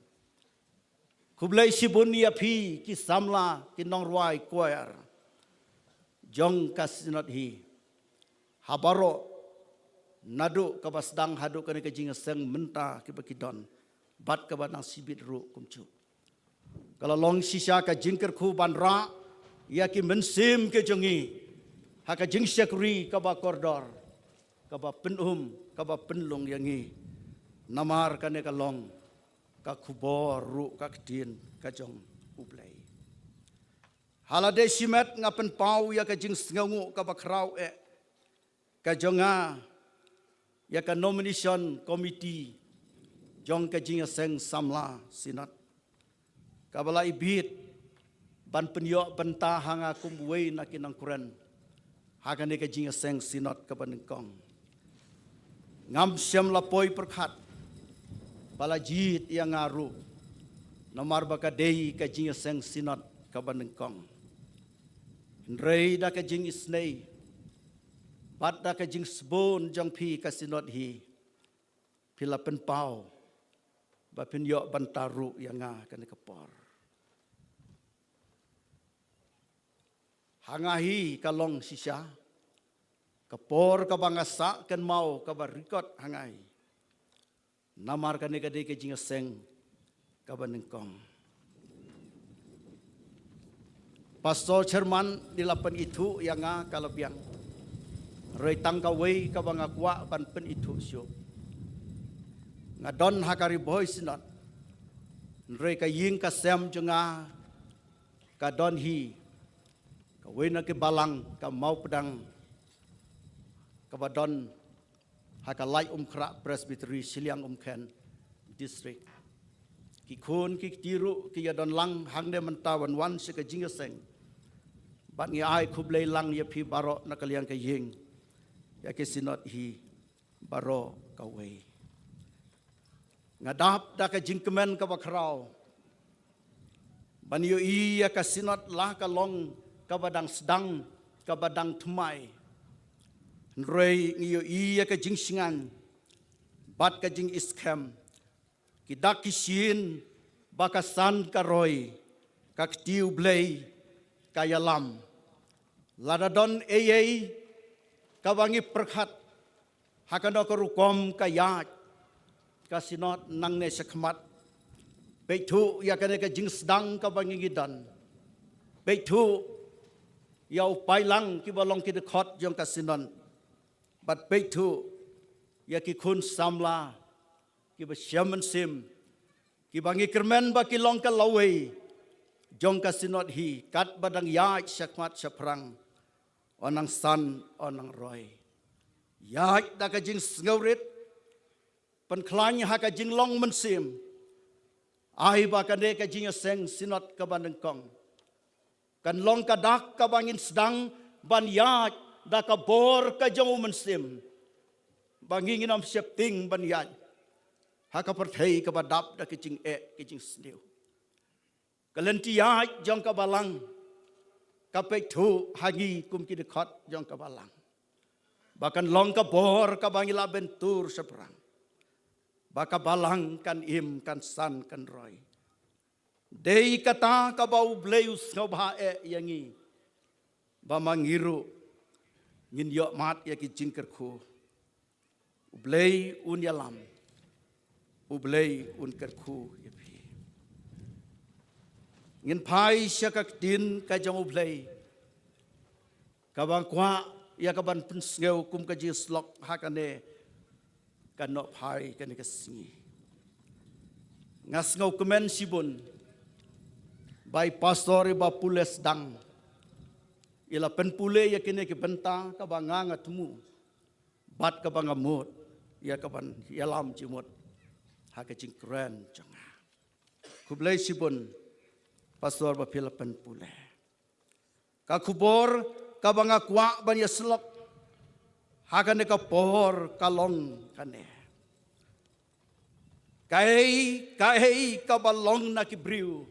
kublai sibun ya phi ki samla ki nong ruai choir jong kasinot hi habaro nadu kabasdang hadu kane kajing seng menta kibakidon bat kabadang sibit ru kumcu kalau long sisa ka jingker khu banra ya ki mensim ke jongi ha ka jing syakri ka ba koridor ka ba penum ka ba penlung yangi namar kane ka long ka khubor ru ka kdin ka jong ublai halade simet ngapen pau ya ka jing sngangu ka ba krau ka jonga ya ka nomination committee jong ka jing seng samla sinat kabala ibit ban penyo benta hanga kumwei na kinang kuren hakane ka jinga seng sinot ka banengkong ngam siam lapoi perkhat bala jit yang ngaru nomar baka dei ka jinga seng sinot ka banengkong rei da ka jing isnei bat da ka jing sbon jong pi ka sinot hi pila pen pau ba pen yo bantaru yang nga kan kapor hangahi kalong sisa kapor ka bangasa kan mau ka barikot hangai namar kan ka de ka jinga seng ka banengkong Pastor Cerman dilapan itu yang nga kalabiang roi tangkawai ka bangakwa ban pen itu syo ngadon hakari boy sinot roi ka ying ka sem junga ka don hi ka wena ke balang ka mau pedang ka badon hakalai kra presbytery Siliang ken district ki khon ki tiru ki yadon lang hang de mentawan wan se ka jinga seng bat ngi ai khublei lang ya phi baro nakaliang ka ying ya ke sinot hi baro ka wei ngadap da ka jingkemen ka bakrau ban yo i ya ka sinot la ka long ka badang sedang ka badang thmai rei ngi yo i ya ka jingsingan bat ka jing iskem ki dak ki sin bakasan ka roi ka tiu blei kayalam ladadon eyei kawangi perkhat hakano kerukom kayat kasinot nangne sekmat beitu ya kane ka jing sedang kawangi gidan beitu ya upailang ki balong ki dekhot jong kasinon bat beitu ya ki khun samla ki basyaman sim ki bangi kermen ba ki long ka lawei jong kasinot hi kat badang yaj syakmat syaprang onang san onang roy yaj da ka jing ngaurit pen klany ha ka jing long mensim ai ba ka de ka jing seng sinot ka banengkong kan long ka dak ka bangin sedang ban yaj da ka bor ka jong mensim bangin am septing ban yaj ha ka perthei ka badap da ka jing ki jing sniu Kalentia jong kabalang kapektu hagi kum ki dekat jong kabalang bahkan long kabor kabangila bentur seperang baka balang kan im kan san kan roy dei kata kabau bleus ngobha yangi bamangiru ngin yo mat ya ki jingkerku ublei un yalam ublei un kerku yapi ngin pai syakak din ka jong ublei kabang kwa ya kaban pensngeu kum ka jislok hakane kanok pai kan ka singi ngas ngau kemen sibun bai pastor ba pules dang ila penpule ya kene ke benta kabang ngatmu bat kabang amut ya kaban yalam jimut hakajing keren janga kublei sibun pastor ba Philippine pule ka kubor ka banga kwa ban ya slok hakane ka pohor kalong kane kai ka balong na kibriu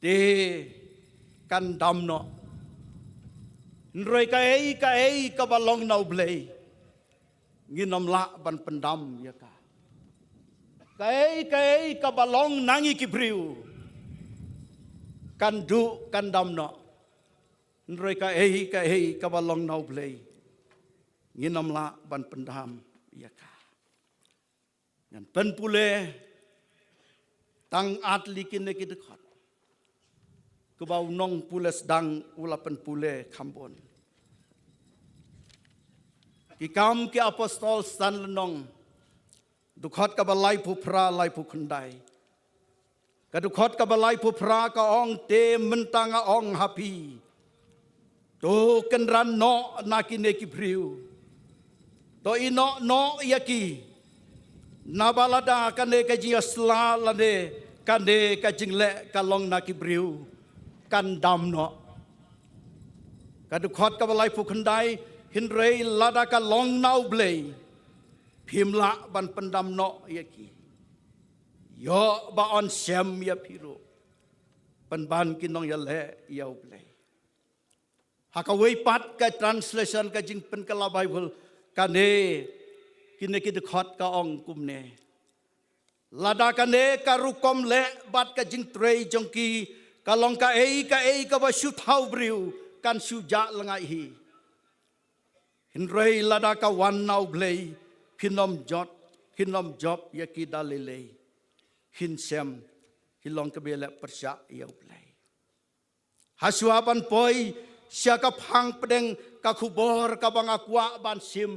de kan damno nroi kai ka balong na ublei nginom la ban pendam ya ka kai ka balong nangi kibriu kan du kan damno nroi ka kabalong nau blei nginam la ban pendam ya ka ngan pen pule tang atli kine ki dekat ke bau nong pule sedang ula pen pule kambon ki kam ki apostol san lenong dukhat ka balai pupra lai pu kundai kadukot ka balai pupra ka ong te mentanga ong hapi to kenran no nakine ki priu to ino no yaki nabalada kane ka jia sla lade กันเดกันจิงเละกันลองนากิบริวกันดำเนาะกันดุขอดกับอะไรผู้คนใดหินเรยลาดากันลองนาวเบลยพิมละบันปันดำเนาะยากียอบาออนเซมยาพิโรปันบันกินน้องยาเละยาวเบลยหากเอาไว้ปัดกับ translation กับจิงเป็นกลาไบเบิลกันเนกินในกิดขอดกับองกุมเนลาดากันเนการุกอมเละบัดกับจิงเตรยจงกีกะลองกะเอกะว่าชุดเท้าบริวกันชูจะละไงฮีหินเรยลาดากะวันนาวเบลยพินอมจอดหินอมจอบยากีดาเลเลหินเซมหินลองกะเบลประชายาวเบลยฮัสวาบันปอยเสียกับพังประเดงกับขุบอร์กับบังอักวะบันซิม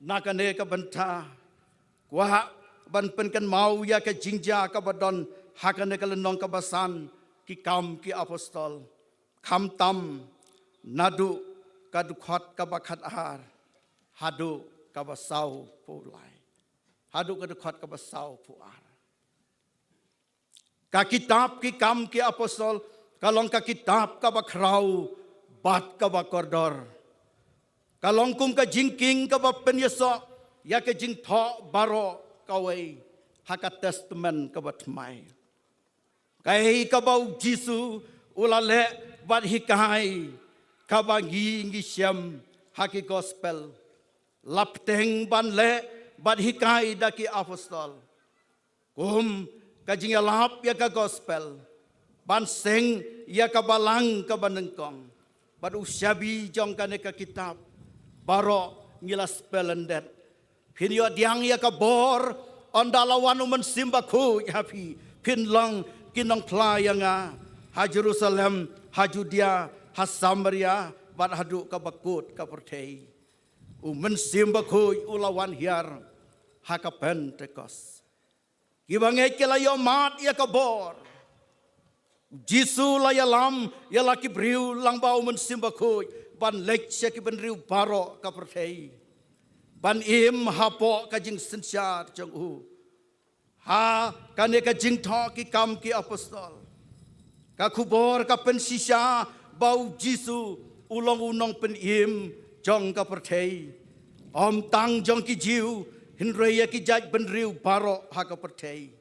นักเนกับบันทากว่าบันเป็นกันเมายากับจิงจากับบัดดอนฮักเนกับลนองกับบาสันกิกามกิอพอสตอลคำตำนาดุกัดุขอดกับบักขัดอาหารฮัดุกับบัสาวผู้ไหลฮัดุกัดุขอดกับบัสาวผู้อาร์กากิตาบกิกามกิอพอสตอลกาลองกากิตาบกับบักคราวบัดกับบักกอร์ดอร์กาลองกุมกับจิงกิงกับบักเป็นยศยากับจิงทอบารอกาเวฮักเตสต์เมนกับบัดไมกายกับบักจิสูอุลาเลบัดฮิกายกับบักงิเชมฮักกอสเปลลับเตงบันเลบัดฮิกายดักอัพสตอลกุมกับจิงลาบยากับกอสเปลบันเซงยากับบัลังกับบันนึงกองบัดอุชาบีจงกันในkitab บารองิลาสเปลันเดดพินยอดยังยากับบอร์อันดาลาวันอุมันซิมบัคูยาพีพินลังกินน้องพลายยังาฮาเยรูซาเล็มฮาจูเดียฮาซัมเรียบัดฮัดุกับบักูดกับประเทศอุมันซิมบัคูอุลาวันฮิอาร์ฮากับเพนเทคอสกิบังเอกลายอมาดยากับบอร์Jisu laya lam ya laki briu lang bau men simbakoi ban lek syaki ban riu baro ka perthei ban im hapo ka jing sensyar jong u ha kane ka jing tho ki kam ki apostol ka khubor ka pen sisa bau Jisu ulong unong pen im jong ka perthei om tang jong ki jiu hin reya ki jaj ban riu baro ha ka perthei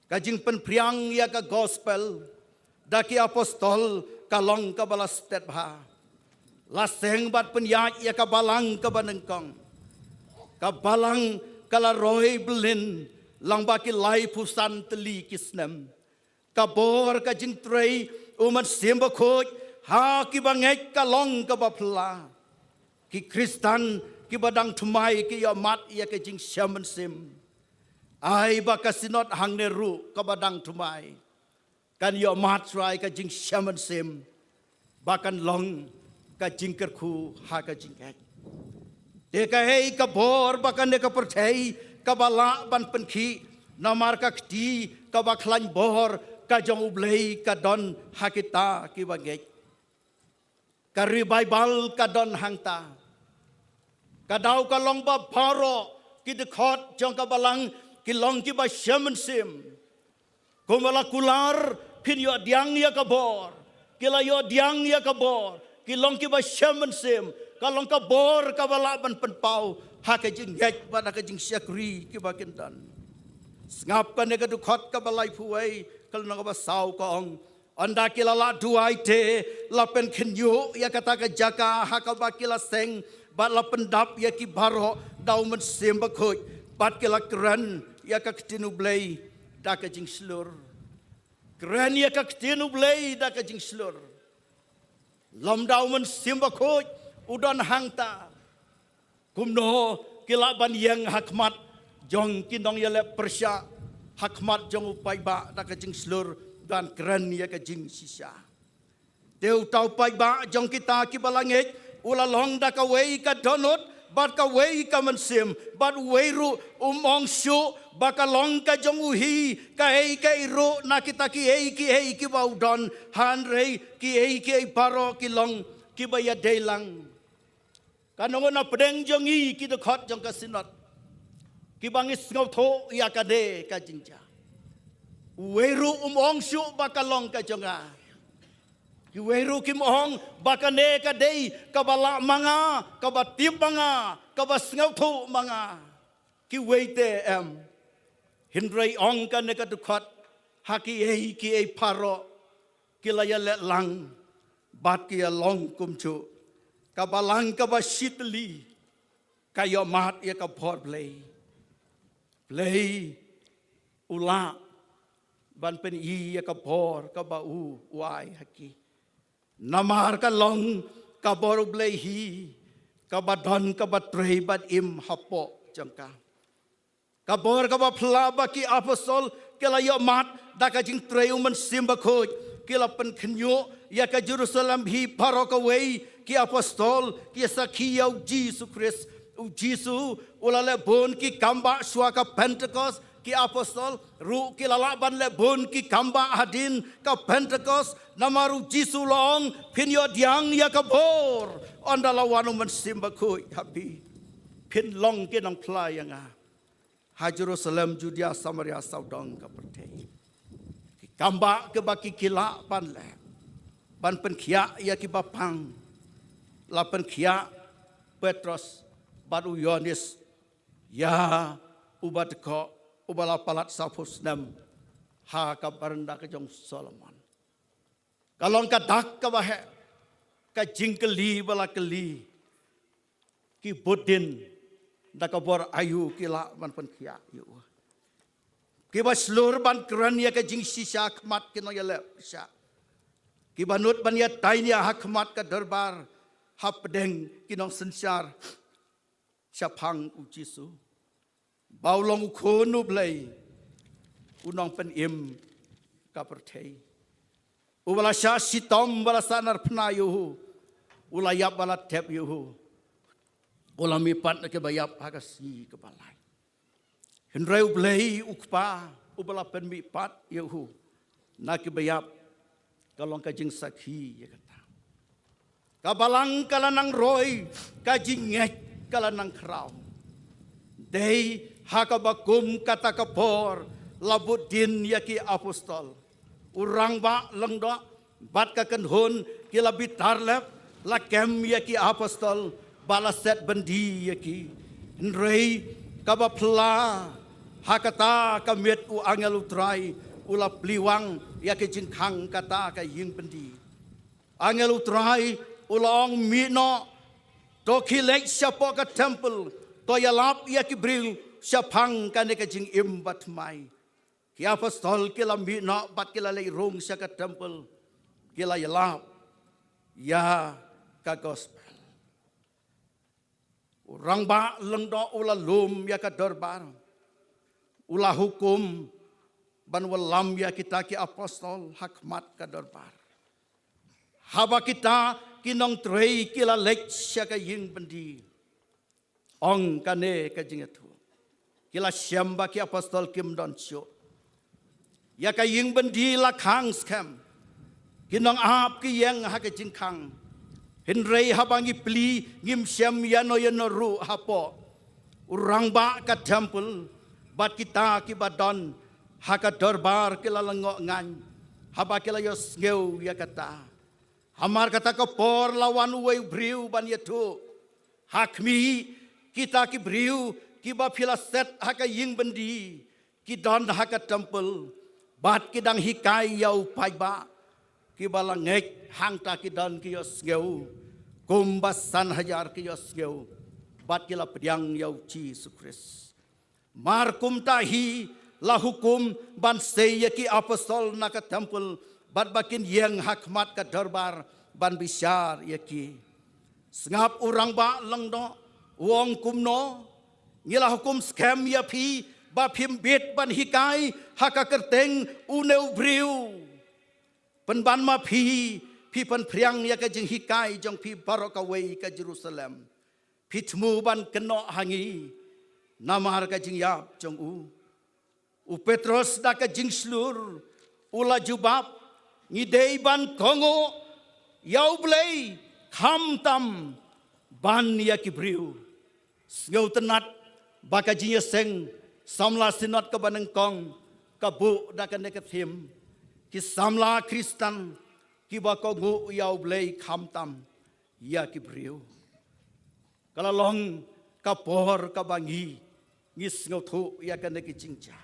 ka jing pen priang ya ka gospel daki apostol kalong kabalas tetbha laseng bat penyat ya kabalang kabanengkong kabalang kala roy belin lang baki lai pusan teli kisnem kabor ka jing trei umat simba khoj ha ki bangek kalong kabapla ki kristan ki badang thumai ki yamat ya ka jing shaman sim ai bakasinot hang neru kabadang thumai kan yo mat rai ka jing shaman sim bakan long ka jing kerku ha ka jing ek te ka hei ka bor bakan ne ka perthei ka bala ban penki namar ka kti ka baklan bor ka jong ublei ka don hakita ki bagek ka ri bible ka don hangta ka dau ka long ba baro ki de khot jong ka balang ki long ki ba shaman sim kumala kular pin yo diang ya kabor kila yo diang ya kabor kilong ki ba shaman sim kalong ka bor ka bala ban penpau ha ka jing gek ba ka jing syakri ki ba kindan ngap ka ne ka du khot ka balai phuai kal na ka ba saw ka ong anda kila la duai te la pen khin yo ya kata ka jaka ha ka ba kila seng ba la pen dap ya ki baro dau man sim ba khoj bat kila kran ya ka ktinu blai da ka jing slur kran ya ka ktinu blai da ka jing slur lam dau man sim ba khoj udon hangta kumno kila ban yang hakmat jong kinong ya le persya hakmat jong upai ba da ka jing slur dan kran ya ka jing sisa teu tau pai ba jong kita ki balangit ula long da ka wei ka donot bat ka wei ka man sim bat wei ru ong shu ba ka long ka jong uhi ka hei ka iru na kita ki hei ki ba udon han rei ki hei ki paro ki long ki ba ya delang kanong na pedeng jong i ki de khot jong ka sinot ki bangis ngau tho ya ka de ka jingja Weru ong syu bakalong ka jonga. Ki weru kim ong bakane ka dei ka bala manga ka batip manga ka basngau thu manga. Ki weite hindrai ong ka ne ka dukhat haki ei ki ei paro ki laya let lang bat ki long kumchu ka balang ka basitli ka yo mat ya ka phot play ula ban pen i ka por ka ba u wai haki namar ka long ka bor play hi ka ba don ka ba trei bat im hapo jangka ka bor ka ba phla ba ki apostol ke la yo mat da ka jing trei man simba khoj ke la pen khnyo ya ka Jerusalem hi paro ka wei ki apostol ki sakhi au Jesus Christ u Jesus ulale bon ki kamba swa ka Pentecost ki apostol ru ki lalaban le bon ki kamba hadin ka Pentecost namaru Jesus long pin yo diang ya ka bor ondala wanu man simba khoi happy pin long ke nang play nga ha Jerusalem Judea Samaria saudong ka pertei ki kamba ke baki kila pan le ban pen khia ya ki bapang la pen khia Petrus baru Yohanes ya ubat ko ubala palat sapus nam ha ka baranda ka jong Solomon kalong ka dak ka bahe ka jingkeli bala keli ki bodin da ka bor ayu kila man pen khia yu ki baslur ban kran ya ka jing sisa khmat ki no yale sha ki banut ban ya tainya hakmat ka darbar hapdeng kinong sensar Siapang u Jisu baulong khonu blai unong pen im ka perthei ubala sha sitom bala sanar pnayu ulayap bala tep yuhu ulami pat ke bayap hagasi ke balai hendreu blai ukpa ubala pen mi pat yuhu na ke bayap kalong ka jing sakhi ya kata kabalang kalanang roy ka jingek kalanang kraw dei hakabakum kata kapor labudin yaki apostol urang ba lengdo bat ka kenhun kila bitar lep la kem yaki apostol balaset bendi yaki nrei kabapla hakata kamet u angel utrai ula pliwang yaki jingkhang kata ka ying bendi angel utrai ulong mino to khilek siapa ka temple to yalap ya kibril siapang kane ka jing imbat mai ki apostol kila mina bat kila lei rong sia ka temple kila yalap ya ka gospel urang ba lengdo ula lum ya ka darbar ula hukum ban walam ya kita ki apostol hakmat ka darbar haba kita kinong trei kila lek sia ka ying bendi ong kane ka jingatu kila syamba ki apostol kim don syo ya ka ying bendi la khang scam kinong ap ki yang ha ka jingkhang hinrei habangi pli ngim syam yano yano ru hapo urang ba ka temple bat kita ki badon ha ka darbar kila lengo ngan haba kila yos ngeu ya kata Hamar kata ke por lawan uai briu ban yetu hakmi kita ki briu ki ba filaset haka ying bendi ki don haka temple bat ki dang hikai yau pai ba ki bala ngek hang ta ki don ki yos ngeu kumbasan hajar ki yos ngeu bat ki la pediang yau Jesus Christ mar kum tahi la hukum ban sey ki apostol na ka temple bat bakin yang hakmat ka darbar ban bisyar yaki sengap urang ba lengdo wong kumno ngila hukum scam ya phi ba phim bit ban hikai haka kerteng uneu briu pen ban ma phi pen priang ya ka jing hikai jong phi baraka wei ka Jerusalem phi thmu ban keno hangi namar ka jing yap jong u Petrus da ka jing slur ula jubab ngidei ban kongo yau blei kham tam ban ya kibriu ngeu tenat baka jinya seng samla sinot ka baneng kong kabu dakan dekat him ki samla Kristen ki ba ko ngu yau blei kham tam ya ki briu kala long ka por ka bangi ngis ngau thu ya kan ki chingcha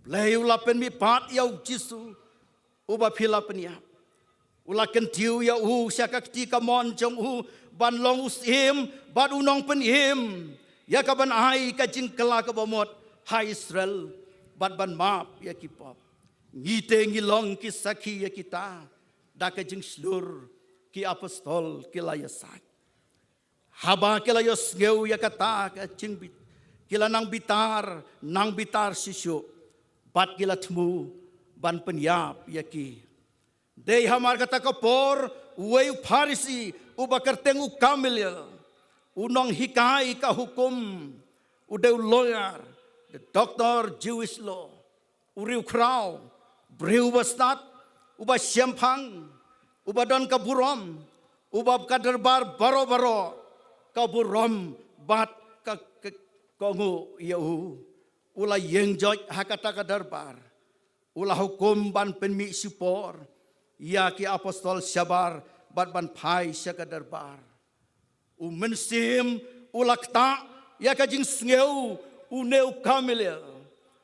blei ula pen mi pat yau jisu uba phila pen ya ula kan tiu ya sya ka ti ka mon jong ban long us him ban unong pen him ya ka ban ai ka jing kala ka bomot hai Israel ban map ya ki pop ngite ngilong ki sakhi ya kita da ka jing slur ki apostol ki la ya sak haba ki la yos ngeu ya kata ka jing bit kila nang bitar sisyo bat kila tmu ban penyap ya ki dei hamar kata ka por wei Farisi uba kertengu kamil unong hikai ka hukum udeu lawyer the doctor Jewish law uriu krau breu bastat uba siampang uba don ka burom uba ka derbar baro ka burom bat ka kongu yahu ula yengjoj hakata ka derbar ula hukum ban penmi supor ya ki apostol sabar bat ban pai sya ka derbar mensim ulakta ya ka jing sneu uneu kamilel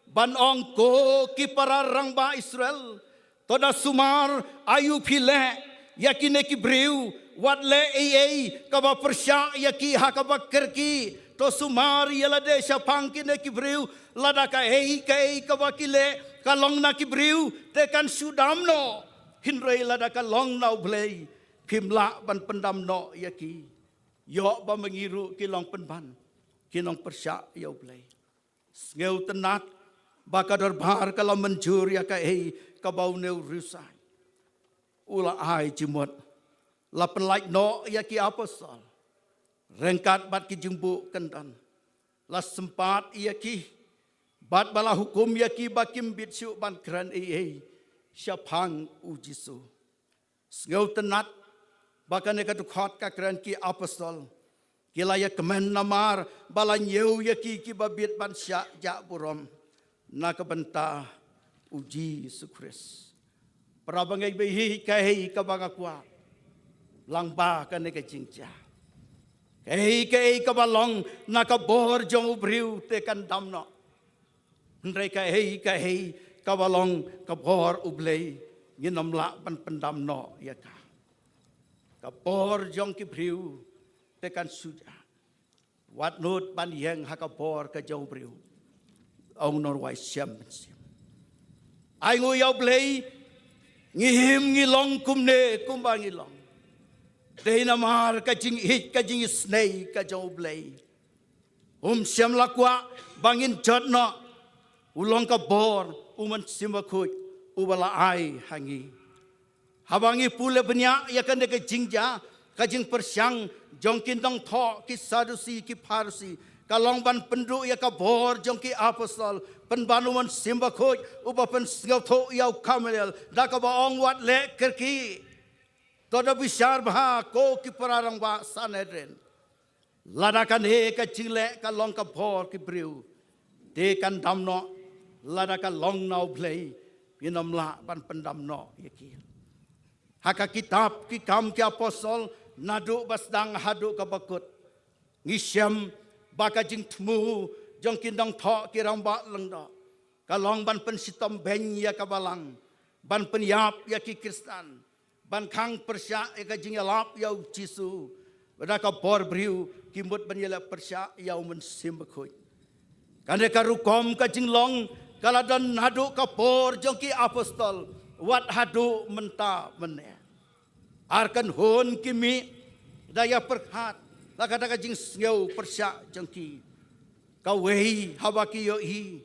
ban ongko ki pararang ba Israel toda sumar ayu phile ya ki ne ki breu wat le ei ka ba persya ya ki ha ka ba kerki to sumar yala de syapang ki ne ki breu lada ka ei ka ba ki le ka long na ki breu te kan sudamno hinrei lada ka long nau blei phimla ban pendam no ya ki yo ba mengiru ki long penban ki long persya ya blei ngeu tenat baka darbar kalau menjur ya ka ei ka bau neu rusai ula ai jimot la penlait no ya ki apostol rengkat bat ki jumbu kendan la sempat ya ki bat bala hukum ya ki bakim bitsu ban kran ei syapang ujisu ngeu tenat baka ne ka dukhot ka kran ki apostol kila ya kemen namar bala nyeu ya ki babit ban sya ja burom na kabenta uji Yesus Kristus prabangai behi kai ka baga kwa langba ka ne ka jingja kai ka balong na ka bor jong ubriu te kan damno ndrai kai ka balong ka bor ublei nginamla pan pendamno ya ka bor jong ki briu te kan suja wat not ban yang ha ka bor ka jong briu ông nor wai siam ai ngồi ao play ngihim ngilong kumne kumba ngilong dei namar ka jing hit ka jing snei ka jong play siam lakwa bangin jotno ulong ka bor uman simakut ubala ai hangi habangi pule benya ya kan de ka jingja ka jing persyang jongkin dong tho ki sadusi ki farsi kalong ban penduk ya ka bor jong ki apostol penbanuman simbakoj uba pen singau tho yau kamel da ka baong wat le kerki toda bisar bha ko ki pararang ba Sanhedrin ladakan he ka jingle ka long ka bor ki briu de kan damno ladaka long nau play pinamla ban pendamno yaki haka kitab ki kam ki apostol nadu basdang hadu ka bakut ngisyam baka jing tmu jong kindang tho kirang ba lengda kalong ban pen sitom ben ya kabalang ban pen yap ya ki Kristen ban khang persya ya ka jing lap ya Jisu bada ka bor briu kimut ban ya persya ya men simbakoi kande ka rukom ka jing long kaladan hadu ka por jong ki apostol wat hadu menta mene arkan hon kimi daya perkhat lakada ka jing ngeu persya jengki ka wei habaki yo hi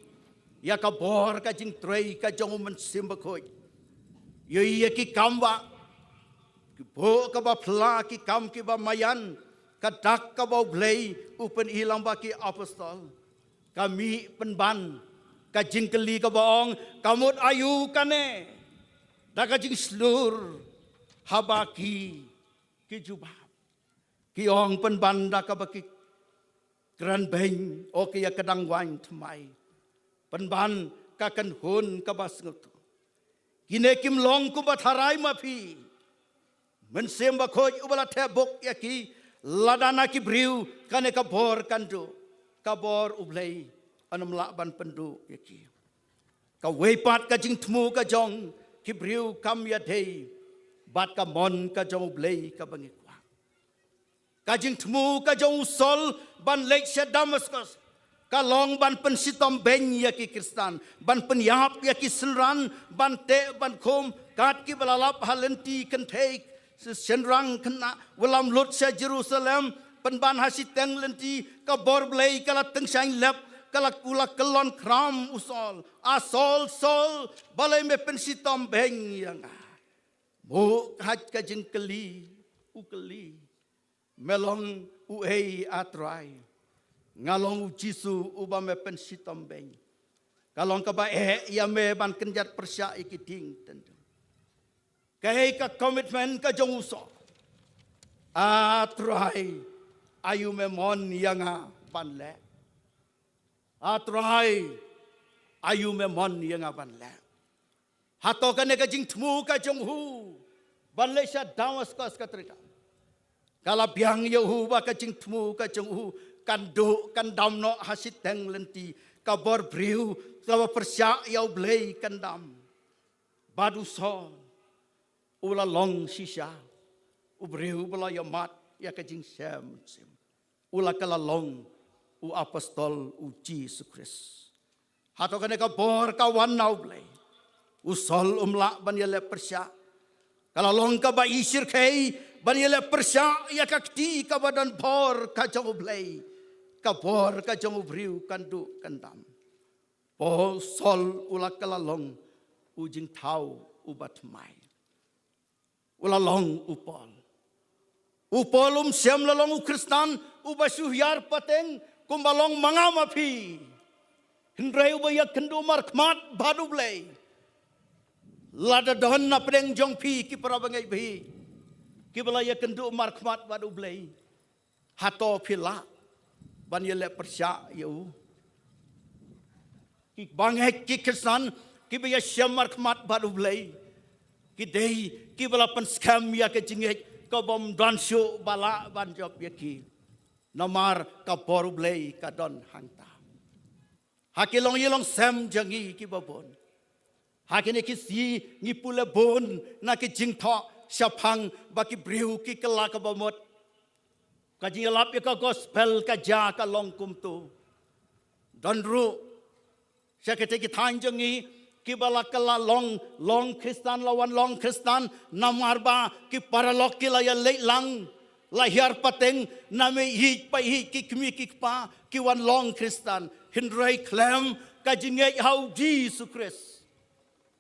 ya ka bor ka jing trei ka jong men simbakoi yo ya ki kamba ki bo ka ba phla ki kam ki ba mayan ka dak ka ba blei upen ilang ba ki apostol kami penban ka jing keli ka baong kamut ayu kane da ka jing slur habaki ki jubah ki ong pen banda ka baki kran beng o ki ya kadang wain thmai pen ban kakan hun kabas ngut kine kim long ku batharai ma phi men sem ba khoj ubala the bok ya ki ladana ki briu kane ka bor kandu ka bor ublei anam la ban pendu ya ki ka weipat ka jing thmu ka jong ki briu kam ya thei bat ka mon ka jong ublei ka bangi kwa ka jing thmu ka jong sol ban lek se Damascus ka long ban pen sitom ben ya ki Kristan ban pen yap ya ki senran ban te ban khom kat ki balalap halenti kan thei senrang kena walam lut se Jerusalem pen ban hasiteng lenti ka bor blei kala teng sain lep kala kula kelon kram usol asol sol balai me pen sitom ben yang mo hat ka jing keli ukeli melong uei atrai ngalong Jisu uba me pen sitom ben kalong ka ba ya me ban kenjat persya ikiting tentu kai ka commitment ka jong uso atrai ayu me mon yanga ban le atrai ayu me mon yanga ban le hato ka ne ka jing thmu ka jong hu ban le sha Damascus ka trita kala biang yehu ba ka jing thmu ka jong hu kan do kan dam no hasit teng lenti ka bor briu ka persya yau blei kan dam badu so ula long shisha ubriu bala yamat ya ka jing sem ula kala long u apostol u Jesus Christ hato kan ka bor ka wan nau blei usol umla ban yele persya kala long ka ba isir kai ban yele persya ya ka kti ka badan bor ka jong blei ka bor ka jong ubriu kan du kan dam po sol ula kala long u jing thau u bat mai ula long upol sem lalong u Kristan u basuhyar pateng kumbalong mangama phi hindrei u ya kendu markmat badu blei lada don na preng jong phi ki parabangai bhi ki bala ya kendu markmat badu blei hato phila ban yele persya yu ki bangai ki Kristan ki ya sem markmat badu blei ki dei ki bala pan scam ya ke jingek ka bom dan shu bala ban job ya ki namar ka boru blei ka don hangta hakilong yelong sem jangi ki babon hakine ki si ngi pule bon na ki jing tho syapang ba ki briu ki kala ka bomot ka jing lap ya ka gospel ka ja ka long kum tu don ru sakete ki thang jangi ki bala kala long Kristan lawan long Kristan namar ba ki paralok ki la ya lei lang lahir pateng name hi pa hi ki kmi ki pa ki wan long Kristan hindrai klem ka jinge how Jesus Christ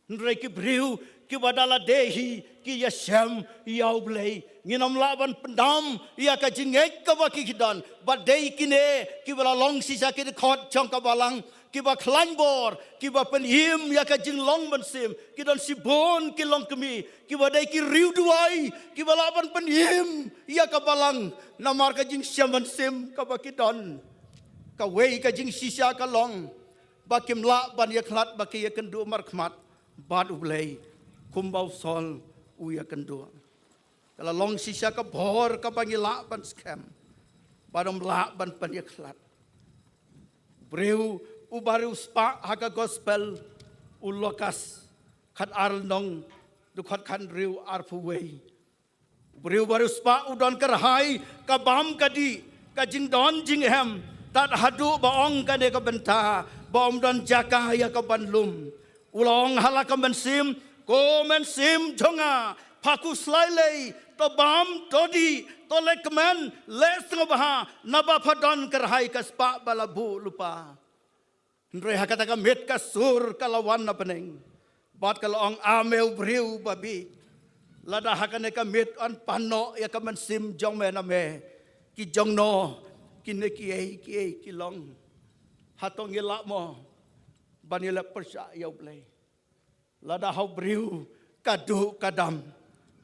hindrai ki briu ki badala dehi ki yashem yau blei nginam laban pendam ya ka jinge ka ba ki kidan ba dei kine ki bala long sisa ki khot chong ka balang ki ba klan bor ki ba pen him ya ka jing long ban sim ki don si bon ki long kemi ki ba dai ki riu duai ki ba laban pen him ya ka balang namar ka jing syam ban sim ka ba ki don ka wei ka jing sisa ka long ba kim la ban ya khlat ba ki ya kendu mar khmat bad ublei kumbau sol u ya kendu kala long sisa ka bor ka bangila ban scam badom la ban pan ya khlat breu ubaru spa haga gospel ulokas khat arnong du khat khan riu arfuwei breu baru spa udon kerhai ka bam kadi ka jing don jing hem tat hadu baong ka de ka benta bom don jaka ya ka banlum ulong halaka mensim ko mensim jonga paku slailei to bam todi to lekmen les ngobha naba phadon kerhai ka spa balabu lupa Ndrei hakata ka met ka sur kalawan na peneng. Bat kalong amel briu babi. Lada hakane ka met an pano ya ka man sim jong me na me. Ki jong no ki ne ki long. Hatong ila mo banila persya yaw play. Lada hau briu kadu kadam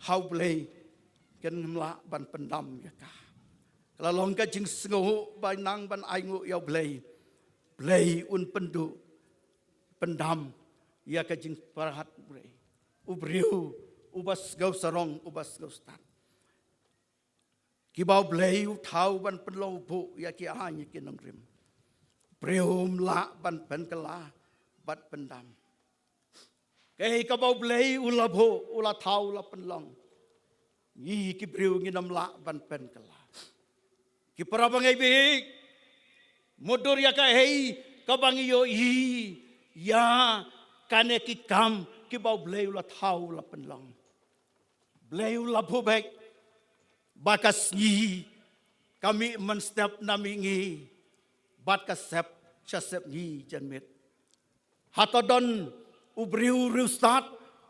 hau play. Ken mla ban pendam ya ka. Kalong ka jing sngu ban nang ban aingu yaw play. Play un pendu pendam ia ka jing parahat bre ubriu ubas gau sarong ubas gau stat ki bau blei u thau ban penlo bu ia ki ani ki nong rim prium la ban pen kala bat pendam ke ka bau blei u la bu u la thau la penlong yi ki priu ngi nam la ban pen kala ki para bangai bi modur ya ka hei ka bangi yo i ya kane ki kam ki bau blei u la thau la penlong blei u la bu bek bakas ngi kami menstep nami ngi bat kasep chasep ngi janmet hatodon ubriu rustat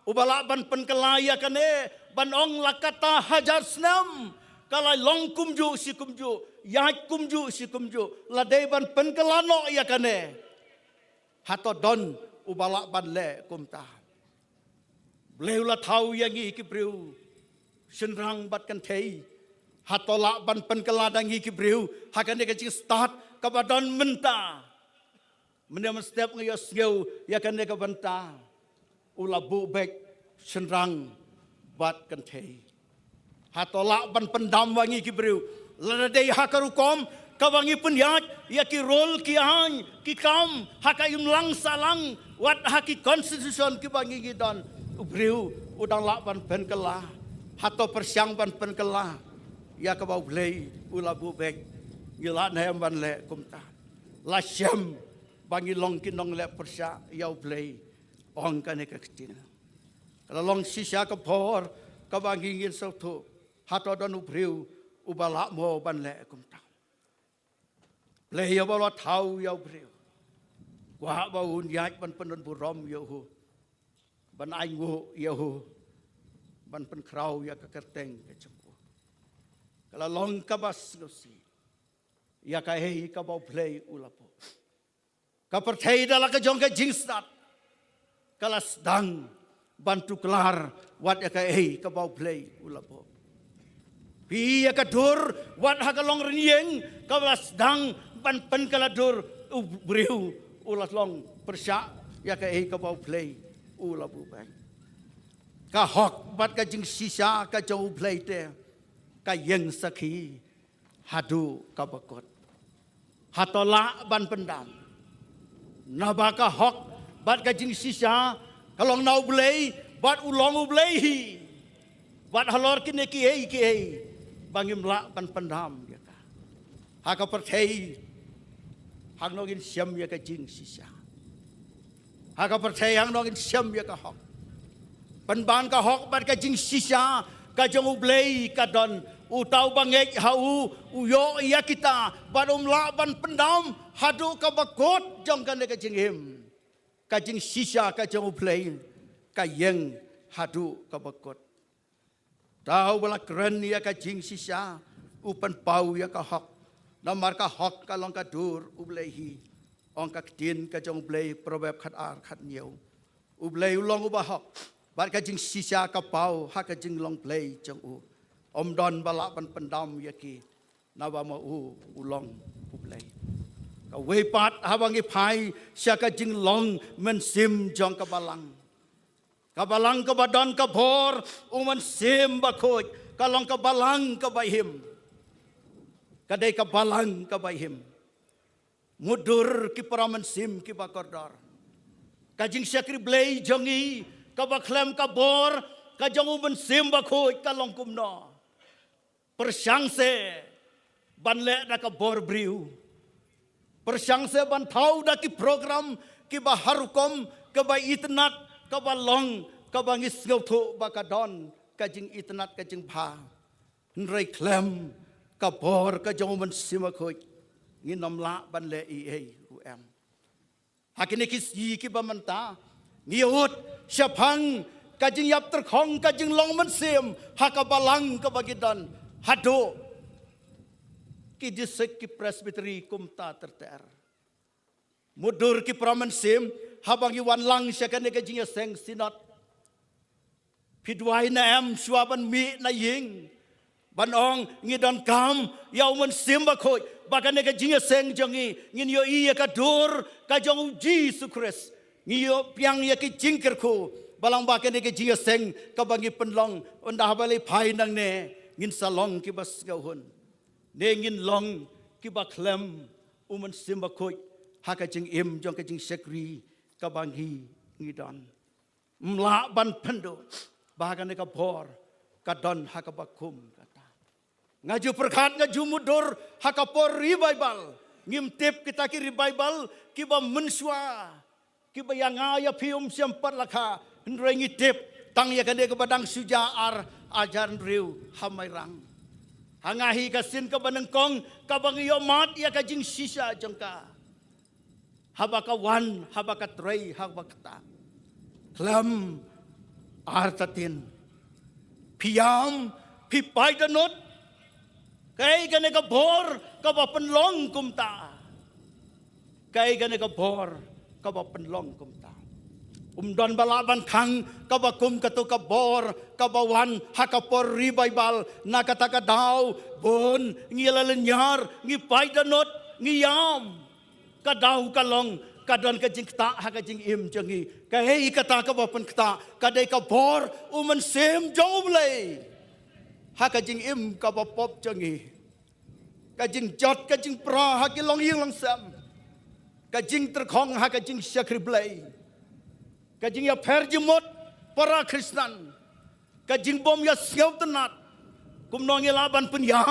ubala ban penkelaya kane ban ong lakata hajar snam kalai long kumju si kumju yai kumju si kumju ladai ban penkelano ya kane hatodon ubala ban le kumta bleu la thau yangi ki briu senrang bat kan thei hatola ban penkeladang ki briu hakane ka jing start kabadon menta mendem step ngayo sngeu ya kane ka banta ula bu bek senrang bat kan thei hatola ban pendam wangi ki briu ladai hakarukom kawangi penyat ya ki rol ki hang ki kam hakayum lang salang wat haki constitution ki bangi gidon ubriu udang la ban penkela hato persiang ban penkela ya ka bau blei ula bu bek ngila nem ban le kumta la syam bangi long kinong le persya ya blei ong kane ka ktin kalau long sisya ka por ka bangi ngin sautu hato don ubriu ubala mo ban le kumta blei ya bala thau ya ubriu wa ba un yat ban pendon burom ya hu ban ai ngu ya hu ban pen krau ya ka kerteng ka cempu kalau long ka bas gosi ya ka hei ka bau play ulapo ka perthei dala ka jong ka jingstat kala sedang bantu kelar wat ya ka hei ka bau play ulapo pi ya ka dur wat ha ka long renyeng ka sedang ban pen kala dur briu ulas long persya ya ka hei ka bau play ulapo bang ka hok bat ka jing sisa ka jauh play te ka yeng sakhi hadu ka bakot hatola ban pendam naba ka hok bat ka jing sisa kalong nau play bat ulong play hi bat halor kine ki hei bangim la ban pendam ya ka ha ka perthei hang nogin siam ya ka jing sisa ha ka perthei hang nogin siam ya ka hok penban ka hok bat ka jing sisa ka jong ublei ka don utau bangek hau uyo ya kita badum la ban pendam hadu ka bakot jong kan ka jing him ka jing sisa ka jong ublei ka yeng hadu ka bakot tau bala keren ya ka jing sisa upan pau ya ka hok namar ka hok ka long ka dur ublei hi ong ka tin ka jong ublei probab khat ar khat nhiều ublei long uba hok bat ka jing sisa ka pau ha ka jing long play jong u om don bala ban pendam yaki nawa ma u ulong u play ka we pat ha bangi phai sia ka jing long men sim jong ka balang ka badon ka bor u men sim ba khoj ka long ka balang ka bai him ka dei ka balang ka bai him mudur ki paraman sim ki ba kordor ka jing sakri play jong i ka baklem ka bor ka jong ben sim ba khoi ka long kum no persyang se ban le da ka bor briu persyang se ban thau da ki program ki ba harukom ka ba itnat ka ba long ka ba ngis ngau thu ba ka don ka jing itnat ka jing pha nrei klem ka bor ka jong ben sim ba khoi ngi nom la ban le i ei u em hakine kis yi ki ba manta ngiut syapang kajing yap terkhong kajing long men sim hakabalang ka bagidan hado ki disek ki presbytery kumta terter mudur ki pramen sim habangi wan lang syakane kajing seng sinat pidwai na em swaban mi na ying banong ngidon kam yau men sim ba khoi bakane kajing seng jongi ngin yo iya ka dur ka jong Jesus Christ ngiyo piang ya ki jingker ku balang ba ke ne ke jia seng ka bangi penlong undah balai phai nang ne ngin salong ki bas gahun ne ngin long ki ba klem uman simba khoi haka jing im jong ka jing sekri ka bangi ngidon mla ban pendo bahagan ka bor ka don haka bakum kata ngaju perkhat ngaju mudur haka por revival ngim tip kita ki revival ki ba mensua ki ba yang ya pium sempat laka nrengi tip tang ya kande ka badang sujaar ajaran riu hamairang hangahi kasin ka banengkong ka bangiyo mat ya ka jing sisa jengka habaka wan habaka trei habaka klam artatin piam pi paidanot kai gane ka bor ka ba penlong kumta kai gane ka bor ka ba penlong kumta don balaban khang ka ba kum ka to ka bor ka ba wan hakapor revival nakata ka daw bon ngilalenyar ngi paidanot ngiyam ka daw ka long kadon ka jing ta ha ka jing im jangi ka hei kata ka ba pen kta ka dei ka bor uman sem jong blai ha ka jing im ka ba pop jangi ka jing jot ka jing pra ha ki long ying long sam ka jing ter khong ha ka jing sakri blai ka jing ya pher jimot para kristan ka jing bom ya siau tenat kum nong ya laban pen ya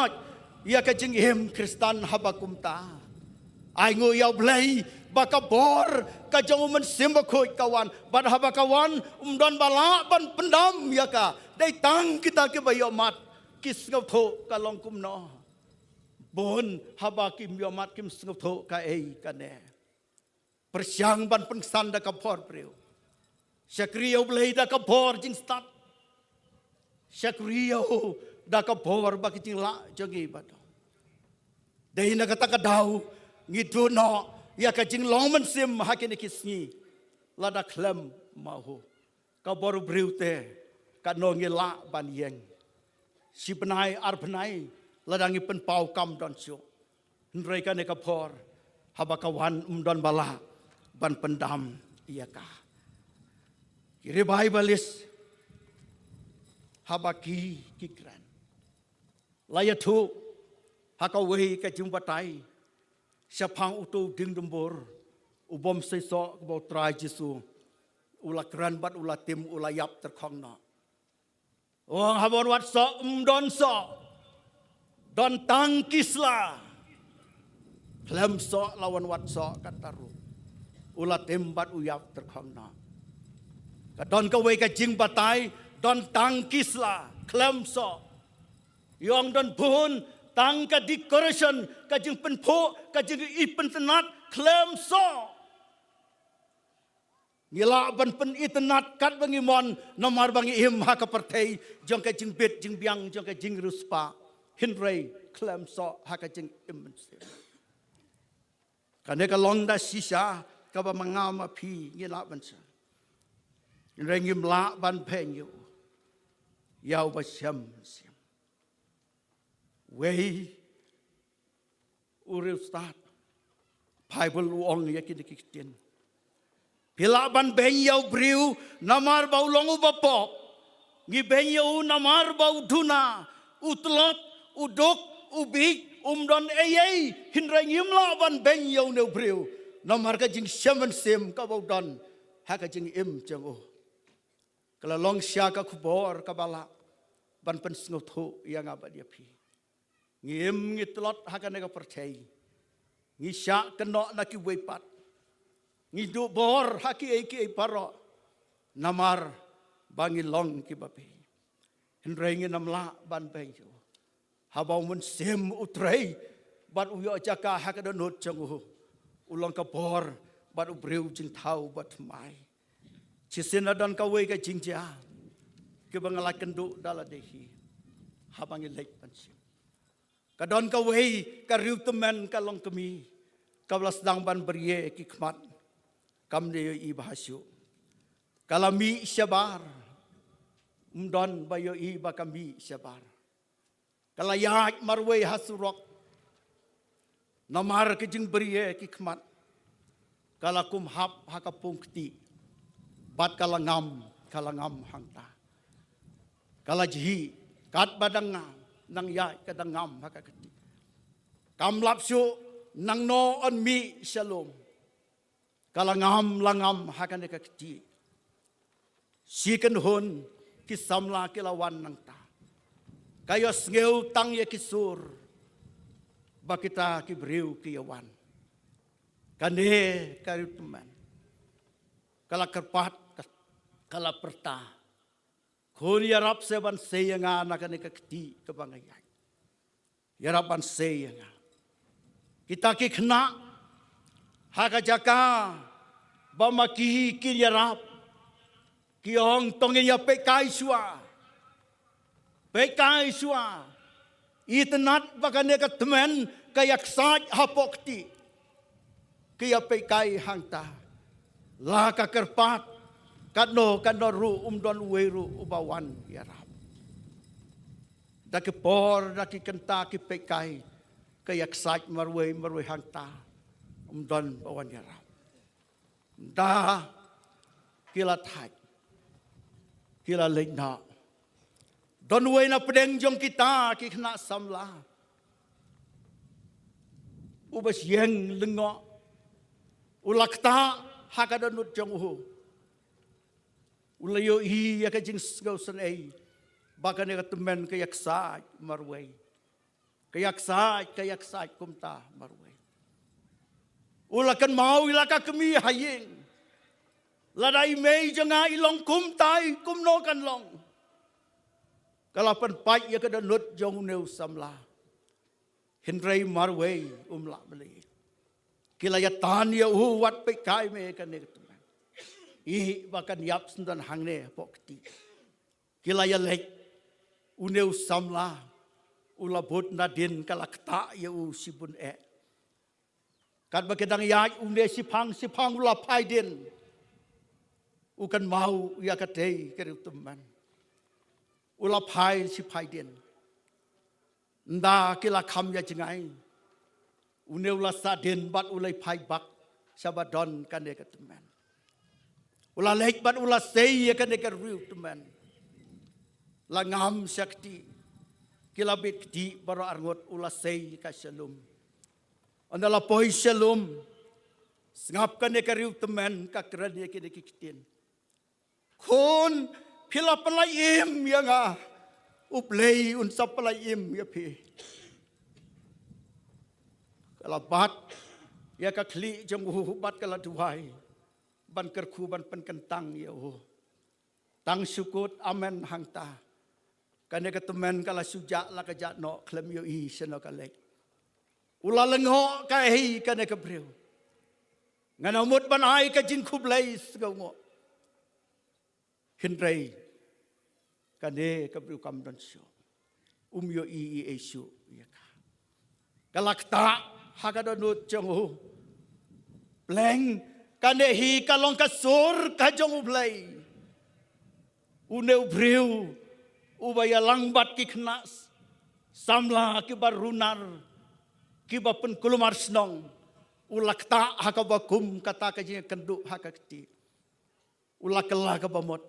ya ka jing im kristan ha ba kum ta ai ngoi ya blai baka bor ka jong men simba khoi kawan bad haba kawan don bala ban pendam ya ka dai tang kita ke bayo mat kis ngau tho ka long kum no bon haba kim yo mat kim ngau tho ka ei ka ne persiang ban pengsan da ka bor preu sakriyo blai da ka bor jing stat sakriyo da ka bor ba ki jing la jogi ba dai na kata ka dau ngidu no ya ka jing long man sim hakini kisni lada klem mahu ka boru briute ka nongi la ban yeng si benai ar benai ladangi pen pau kam don sio nrei ka ne ka por haba ka wan don bala ban pendam iya ka revivalist haba ki kran layatu haka wehi ka jing batai Siapang utu ding dembur ubom seso kebau trai Jesu ula keran bat ula tim ula yap terkong na wong habon wat so don so don tangkisla klem so lawan wat so kataru ula tim bat uyap terkong na kadon ka wei ka jing batai don tangkisla klem so yong don pun tang ka decoration ka jing penpo ka jing ipen tenat klem so ngila ban pen itenat kat bangi mon nomar bangi im ha ka pertei jong ka jing bet jing biang jong ka jing ruspa hinrei klem so ha ka jing im kan ka long da sisa ka ba mangama phi ngila ban sa hinrei ngim la ban pen yu yau ba syam Wei uril start Bible uong ya kini kitin pila ban ben yau briu namar bau longu bapop ngi ben yau namar bau duna utlot udok ubik don ayai hinra ngimla ban ben yau ne briu namar ka jing seven sem ka bau don ha ka jing im jango kala long sya ka kubor ka bala ban pen snotho yang abad dia pi ngim ngitlot hakane ka percay ngisya keno na ki wepat ngidu bor haki eki paro namar bangi long ki bapi henrengi namla ban bengjo habau mun sem utrei bat uyo jaka hakada not jangu ulang ka bor bat ubreu jing tau bat mai cisina dan ka we ka jingja ke bangala kendu dala dehi habangi lek pansi kadon ka wei ka riu temen ka long kemi ka blas dang ban berie ki khmat kam de i bahasyu kalami syabar don bayo i bakami syabar kalayat marwe hasurok namar ke jing berie ki khmat kalakum hap hakapung kti bat kalangam hangta kalaji kat badangam nang yai kadangam hakakati kamlapsu nang no on mi shalom kalangam langam hakanekakti sikan hon kisamla kilawan nang ta kayos ngeu tang ye kisur bakita kibriu kiyawan kane karituman kala kerpat kala perta kun yarap seban seyanga nakanekakti kabangayai yarapan seyanga kita kikna hakajaka bamaki kiryarap kiong tongin ya pekai sua itnat bakane ka temen kayak saj hapokti kaya pekai hangta la ka kerpat kadno ru umdon weru ubawan yarap daki por daki kenta ki pekai kayak saj marwe hangta umdon bawan yarap da kila thai kila leina don we na pedeng jong kita ki kena samla ubas yeng lengo ulakta hakadonut jong hu ulayo hi ya ka jing gausan ei bakane ka temen kayak saj marwe kayak saj kumta marwe ulakan mau ilaka kemi hayeng ladai mei janga ilong kumtai kumno kan long kalapan pai ya kada nut jong neu samla hindrei marwe umla beli kilaya tan ya wat pe kai me kan ne tuman I bakan yap sendan hangne pokti kilaya lek uneu samla ula bot nadin kalakta ya u sibun kan bakedang ya unde sipang ula paiden ukan mau ya katei keru teman ula pai si paiden nda kila kham ya jingai une ula saden bat ulai pai bak sabadon kan ke teman ula lek bat ula sei kan ke riu teman la ngam sakti kila bit di baro arngot ula sei ka shalom andala poi shalom ngap kan ke riu teman ka kran ye ke kitin kun pila pelaim ya nga uplay unsa pelaim ya pi kala bat ya ka kli jong bat kala duai ban kerku ban penkentang ya tang sukut amen hangta kane ka temen kala suja la ka jatno klem yo I seno ka lek ula lengo ka hi kane ka breu ngana mut ban ai ka jin kublai sgongo hindrei kane kabriu kam don syo umyo I esu ya ka kalakta hakadonut jongu pleng kane hi kalong kasur ka jongu blai uneu briu ubaya langbat ki khnas samla ki barunar ki bapen kulumar snong ulakta hakabakum kata ka jing kendu hakakti ulakala ka bamot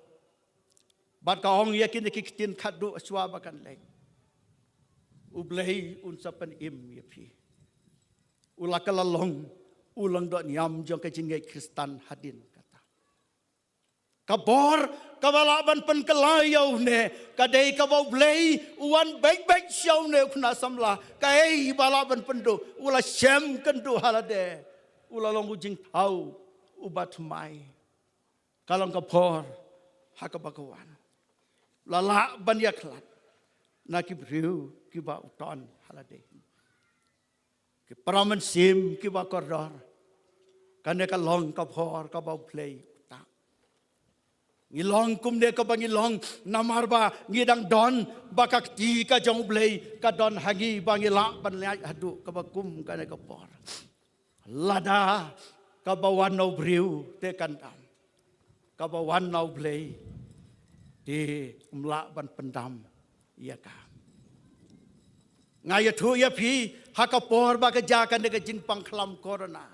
bat ka ong yakin kikitin khadu aswa bakan lek ublei unsapan im yapi ulakala long ulang do nyam jong ka jingai kristan hadin kata kabor kabalaban pen kelayau ne kadai ka bau blei uan baik syau ne kuna samla kai balaban pendu ula syam kendu halade ula long ujing tau ubat mai kalong kapor hakabakawan lala banyaklat nakibriu kiba uton halade ki paraman sim kiba koror kane ka long kapor ka bau play uta ngilong kumde ka bangilong namarba ngidang don bakak ti ka jong play ka don hagi bangila banlai hadu ka bakum kane ka por lada ka bawan no briu te kandam ka bawan no play di umla ban pendam ya ka ngaya thu ya phi hakapor ba ka ja kan de jing pang khlam corona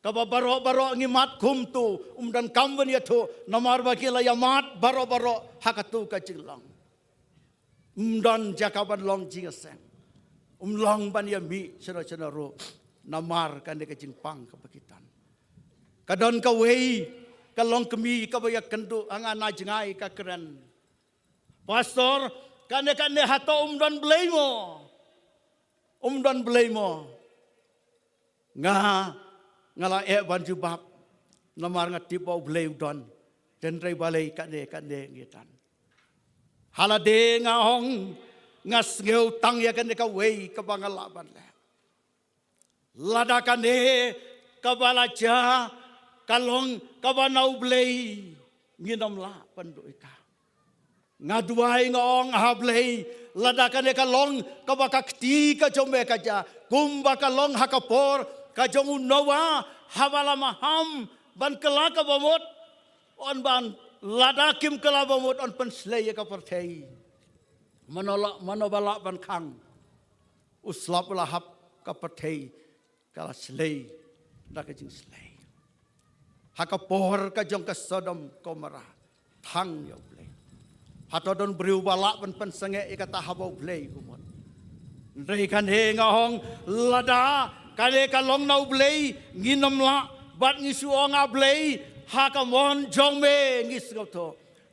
kaba baro ngi mat kum tu dan kamben ya tu namar bakila ya mat baro hakatu ka jinglang dan jakaban long jingaseng long ban ya mi cina ro namar kan de ka jingpang ka bakitan kadon ka wei ka long kemi ka ba ya kendu angana jengai ka keren pastor kan de hato dan beleimo ngala ban jubab namar ngati bau bleu don den rei balai kan de ngitan halade ngahong ngas ngeu tang ya kan ka wei ka bangala ban le lada kan de ka balaja kalong ka banau blei nginam la pandu ka ngaduai ngong hablei lada kan de kalong ka bakakti ka jombe ka ja kumba kalong hakapor kajong unawa hawala maham ban kelaka bamot on ban ladakim kala bamot on penslay ka perthei manobala ban khang uslap lahap ka perthei kala slay da ka jing slay hakapor kajong ka Sodom Gomora thang yo play hatodon briu bala ban pensange ikata habau play kumot rei kan he ngahong lada kale kalong nau blei nginom la bat ngisu onga blei hakamon jongme ngisgoto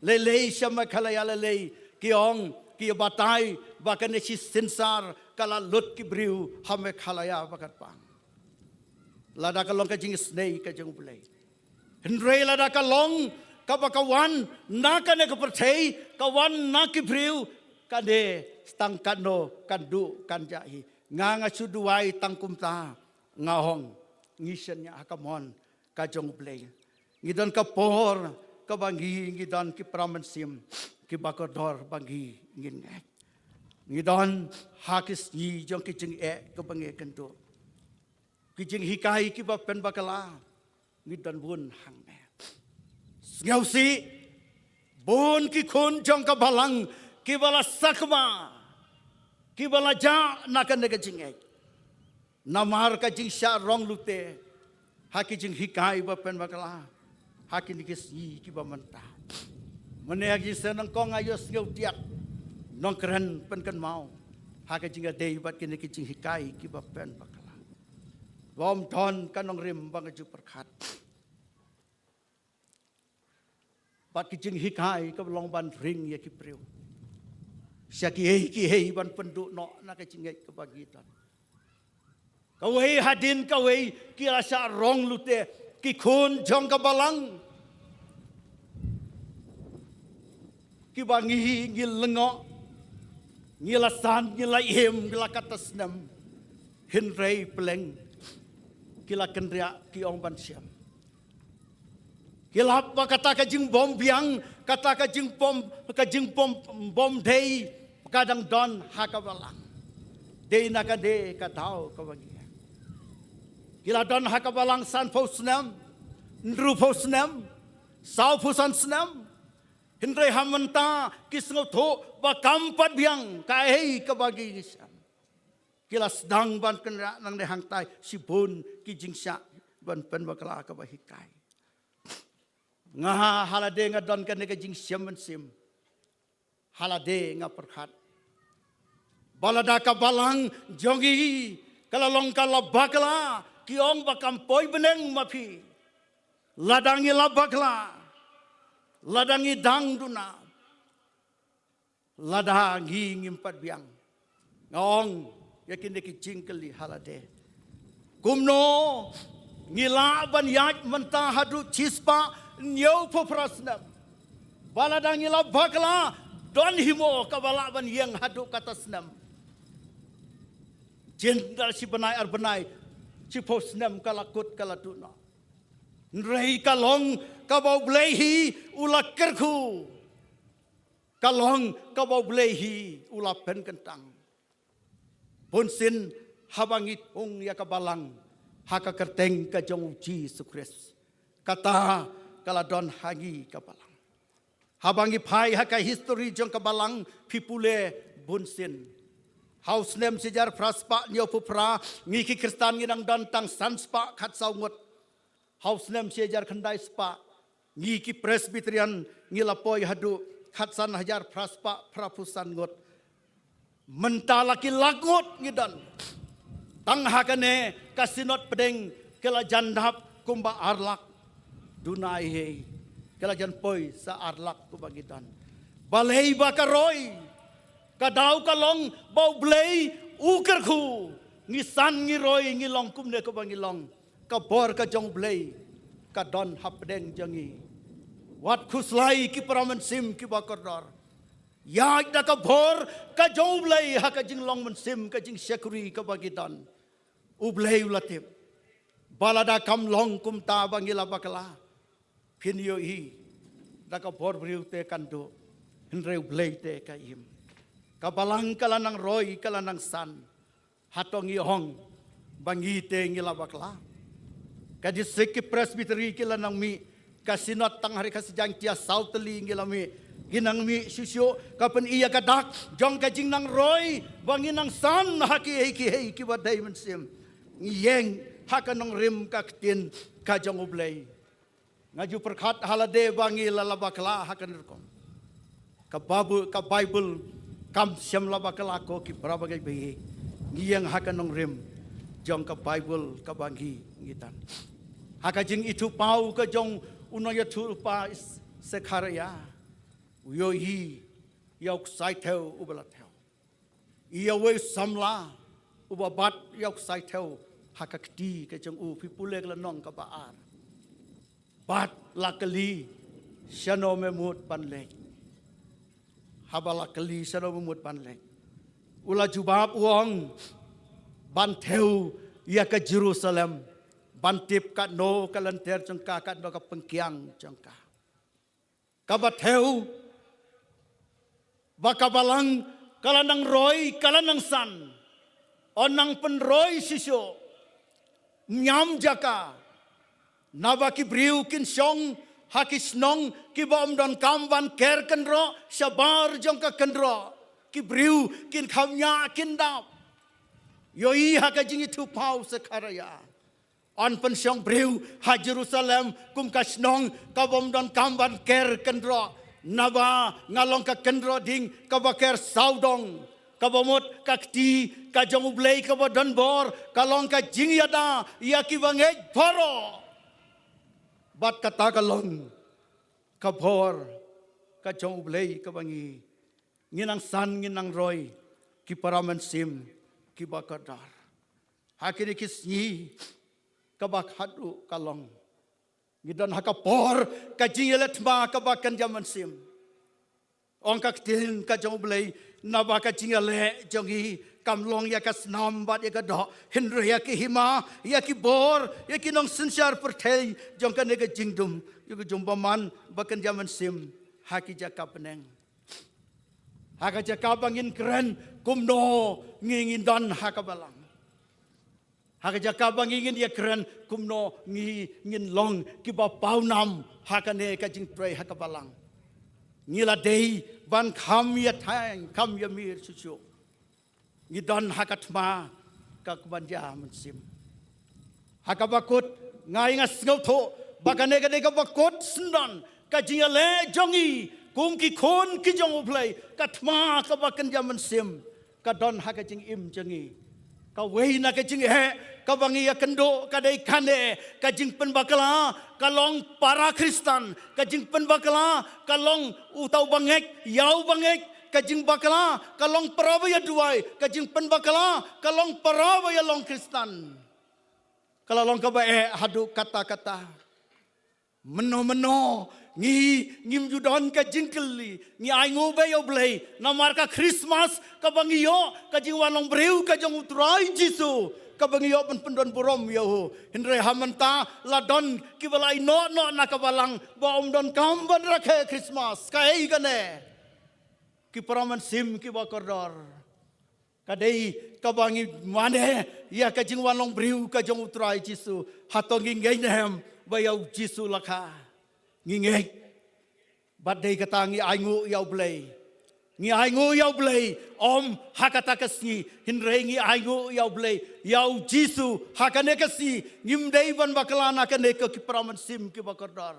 lele shama khala ya lele kiong ki batai bakane si sensar kala lut ki briu hame khala ya bakat pang lada kalong ka jing snei ka jong blei hendrei lada kalong ka bakawan nakane ka perthei kawan nak ki briu kade stang kando kandu kanjahi nganga suduai tangkum ta ngahong ngisenya hakamon kajong blei ngidon ka por ka bangi ngidon ki pramansim ki bakodor bangi ngin ngidon hakis ni jong ki jing ka bangi kento ki jing hikai ki ba pen bakala ngidon bun hang me ngausi bun ki khun jong ka balang ki bala sakma ki bala ja nakan de jing namar ka jing sha rong lute haki jing hikai ba pen bakala haki nikis yi ki ba manta mane agi senang kong ayos ngeu tiak nong keren pen kan mau haki jing dei bat ki nikis jing hikai ki ba pen bakala bom ton kanong rim bang ju perkhat bat ki jing hikai ka long ban ring ya ki priu syaki hei ban penduk no na ka jing ka bagitan kawai hadin kawai ki rasa rong lute ki khun jong ka balang ki bangi ngil lengo ngilasan ngilai hem ngila katasnam hinrei pleng kila kendria ki ong ban siam kilap ba kata ka jing bom biang kata ka jing bom dei kadang don hakabalang dei naka de ka tau ka bangi kila don hakabalang san posnam ndru posnam sau pusan snam hindrai hamanta kisngo tho ba kampat biang ka hei ka bagi gisam kila sedang ban kenra nang de hangtai sibun ki jingsya ban pen bakala ka bahikai ngaha halade ngadon kan ka jing siam sim halade nga perkhat balada ka balang jongi kala long kala bakla kiong bakam poi beneng mapi ladangi labakla ladangi dang duna ladangi ngimpat biang ngong yakin ki jingkeli halade kumno ngila ban yaj menta hadu chispa nyau poprasnam baladangi labakla don himo kabala ban yang hadu katasnam jendal si benai ar benai si posnam kalakut kalatuna nrei kalong kabau blehi ulakerku kalong kabau blehi ulapen kentang ponsin habangit ong ya kabalang haka kerteng ka jong Jesus Christ kata kaladon hagi kabalang habangi pai haka history jong kabalang pipule bunsin house name sejar praspa nyo pupra ngiki kristan nginang dantang sanspa khat saungot House nem sejar khandai spa ngi ki presbyterian ngi lapoi hadu khatsan hajar praspa prapusan ngot mentala ki lagot ngidan tang hakane kasinot pedeng kela jandap kumba arlak dunai he kela jan poi sa arlak kumba ngidan balei bakaroi kadau kalong bau blei ukerku ngi san ngi roi ngi long kumne kumba ngi long kabor ka jong blei ka don hapdeng jangi wat khuslai ki paraman sim ki bakordor yak da ka bor ka jong blei ha ka jing long man sim ka jing sekuri ka bagidan ublei ulatip balada kam long kum ta bangila bakala phin yo hi da ka bor briu te kandu hinreu blei te ka im ka balang kala nang roi kala nang san hatongi hong bangi te ngila bakla kadi seki presbytery kila nang mi kasinot tang hari kasijang tia sauteli ngila mi ginang mi susyo kapan iya kadak jong kajing nang roy bangi nang san haki ki badai mensim ngiyeng haka nang rim kaktin kajong ublay ngaju perkhat halade bangi lalabakla haka nirkom ka bible kam syam labakla ko ki brabagai bayi ngiyeng haka nang rim jong ka bible ka bangi ngitan haka jing itu pau ka jong unaya tulpa sekharaya uyo hi yok sai theo ubala theo iya we samla ubabat yok sai theo haka kti ka jong u pipulek la nong ka baar bat lakali shano memut panlek habala kali shano memut panlek ula jubab uang ban theo ya ka Jerusalem bantip ka no kalanter jangka ka no ka pengkiang jangka kabat heu bakabalang kalanang roy kalanang san onang penroy sisyo nyam jaka nabaki briu kin syong hakis nong ki bom don kamban ker kenro sabar jangka kenro ki briu kin khamnya kin dap yoi haka jingi tu pau sekaraya on pensyong briu ha Jerusalem kum kasnong kabom don kamban ker kendro naba ngalong ka kendro ding kabaker saudong kabomot kakti kajong ublei kabodon bor kalong ka jingyada yaki bangej poro bat kata kalong kabor kajong ublei kabangi nginang san nginang roy ki paraman sim ki bakadar hakini kisni kabak hadu kalong gidan hakapor kajingelet ma kabakan jaman sim ong kaktin kajong blei naba kajingale jongi kamlong ya kasnam bat ya kado hindre ya ki hima ya ki bor ya ki nong sinsar perthei jong kan ga jingdum yu ga jumbaman bakan jaman sim haki jaka peneng haka jaka bangin keren kumno ngingin don hakabalang haka jaka bangingin ya keren kumno ngin long kiba paunam hakane kajing pray hakabalang ngila dei ban kham ya thang kham ya mir susu ngidon hakatma kakbanja mensim hakabakut ngai ngas ngauto bakane kade kabakut sendon kajing le jongi kum ki khon ki jong uplay katma kabakan jaman sim kadon hakajing im jongi ka wei na kajing he ka bangi ya kendo kadai kane kajing penbakala kalong para Kristen kajing penbakala kalong utau bangek yau bangek kajing bakala kalong parabaya duai kajing penbakala kalong parabaya long Kristen kalong ka bae hadu kata-kata meno ngim judon ka jingkeli ngi ai ngobe yo blei namar ka Christmas ka bangiyo ka jingwalong breu ka jong utrai Jisu ka bangiyo pendon borom yo hindre hamanta ladon ki balai no na ka balang ba don kamban rakhe Christmas ka ei gane ki paraman sim ki ba kordor ka dei ka bangi mane ya ka jingwalong breu ka jong utrai Jisu hatongi ngeinem ba yo Jisu lakha ngingek badai katangi aingu yau blei ngi ai ngu yau blei om hakata kasi hin rei ngi ai ngu yau blei yau Jisu hakane kasi ngim dei ban baklana kane ke kipraman sim ki bakardar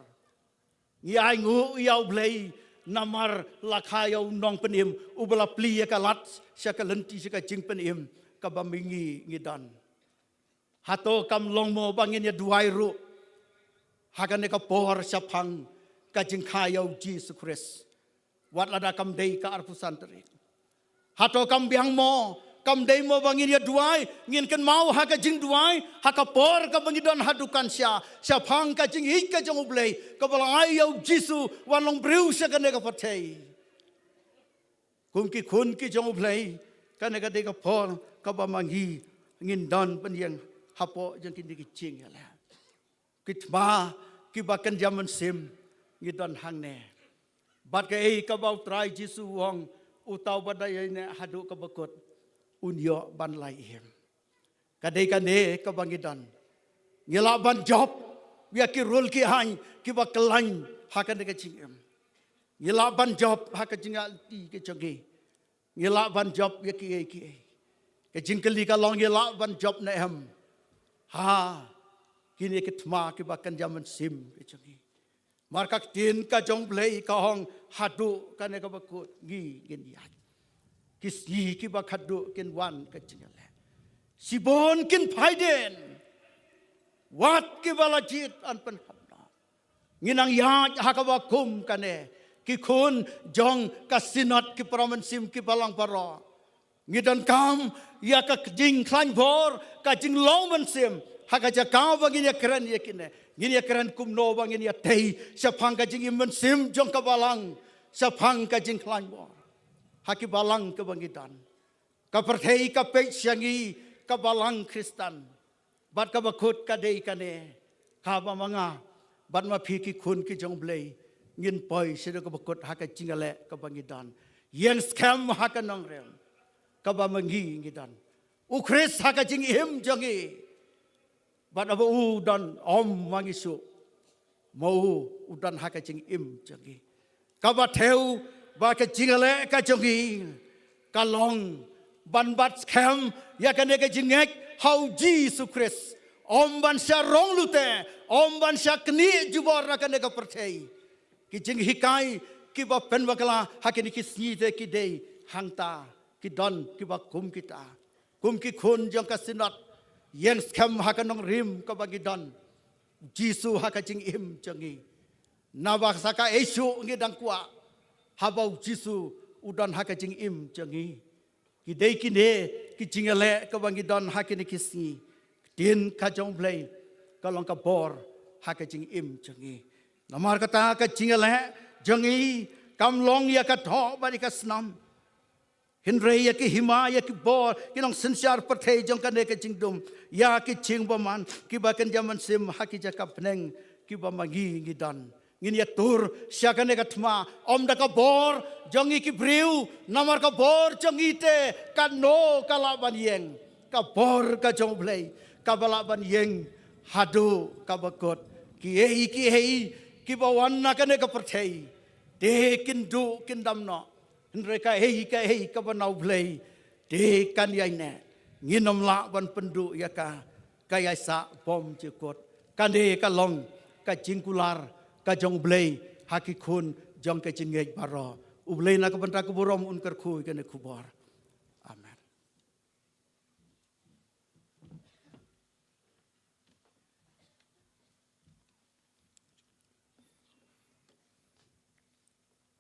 ngi ai ngu yau blei namar lakha yau nong penim ubala pli ya kalat syakalenti sika jing penim ka bamingi ngi dan hato kam long mo bangin ya duai ru hakane ka por sapang ka jing khayau Jisu Christ wat lada kam dei ka arpusan teri hato kam biang mo kam dei mo bangin ya duai ngin kan mau ha ka jing duai ha ka por ka bangin don hadukan sia phang ka jing hik ka jong ublei ka bala ai yau Jisu wan long briu sa ka ne ka pathei kum ki khun ki jong ublei ka ne ka dei ka por ka ba mangi ngin don pan yang hapo jang kin ki ching ya la kitma ki ba kan jaman sim ngi don hang ne bat ka ei ka bau trai Jisu wong utau badai ne hadu ka bakot unyo ban lai him kadai ka ne ka bangidan ngela ban job ya ki rul ki hai ki ba klan ha ka ne ka ching em ngela ban job ha ka jinga ti ke chogi ngela ban job ya ki ei ke jingkali ka long ngela ban job ne em ha kini ke thma ki ba kan jaman sim ke chogi markak tin ka jong play ka hong hadu ka ne ka bakut gi gen ya kisi ki ba khadu ken wan ka chingale sibon kin phaiden wat ki bala jit an pan hamna nginang ya ha ka ba kum ka ne ki khun jong ka sinat ki provinsim ki balang paro ngidan kam ya ka jing klan bor ka jing long man sim ha ka ja ka ba ngin ya kran ya kine ngin ya kran kum no ba ngin ya tei sa phang ka jing man sim jong ka balang sa phang ka jing klan bor haki balang ke bangitan ka perthei ka pe syangi ka balang Kristan bat ka bakut ka dei ka ne ka ba manga bat ma phi ki khun ki jong blei ngin poi se ka bakut ha ka chingale ka bangitan yen scam ha ka nong rem ka ba mangi ngidan u Chris ha ka jing him jangi bat aba u dan om mangisu mau udan ha ka jing im jangi ka ba theu ba ka jingale ka jongi ka long ban bat scam ya ka ne ka jingek how Jesus Christ om ban sha rong lute om ban sha kni jubor ka ne ka perthei ki jing hikai ki ba pen wakala ha ki ni ki sni de ki dei hangta ki don ki ba kum kita kum ki khun jong ka sinat yen scam ha ka nong rim ka ba ki don Jesus ha ka jing im jongi na ba sa ka esu ngi dang kwa habau Jisu udan haka jing im jangi ki dei ki ne ki jingale ka bangi don haka ni kisni tin ka jong blai ka long ka bor haka jing im jangi namar kata ka jingale jangi kam long ya ka tho bari ka snam hinre ya ki hima ya ki bor ki long sinsyar pathei jong ka ne ka jing dum ya ki jing baman ki ba kan jaman sim haki jakap neng ki ba magi ngi dan ngin ya tur syakane ka thma om da ka bor jongi ki briu namar ka bor jongi te ka no ka la ban yeng ka bor ka jong blai ka bala ban yeng hadu ka bakot ki ei ki bawan na ka ne ka perthei te kin du kin dam no nre ka ei ka banau blai te kan yai ne nginom la ban pendu ya ka ya sa bom che kot kan de ka long ka jingkular ka jong blei haki khun jong ka chingej baro ublei na ka banta ku borom un kar khu ke ne khubor amen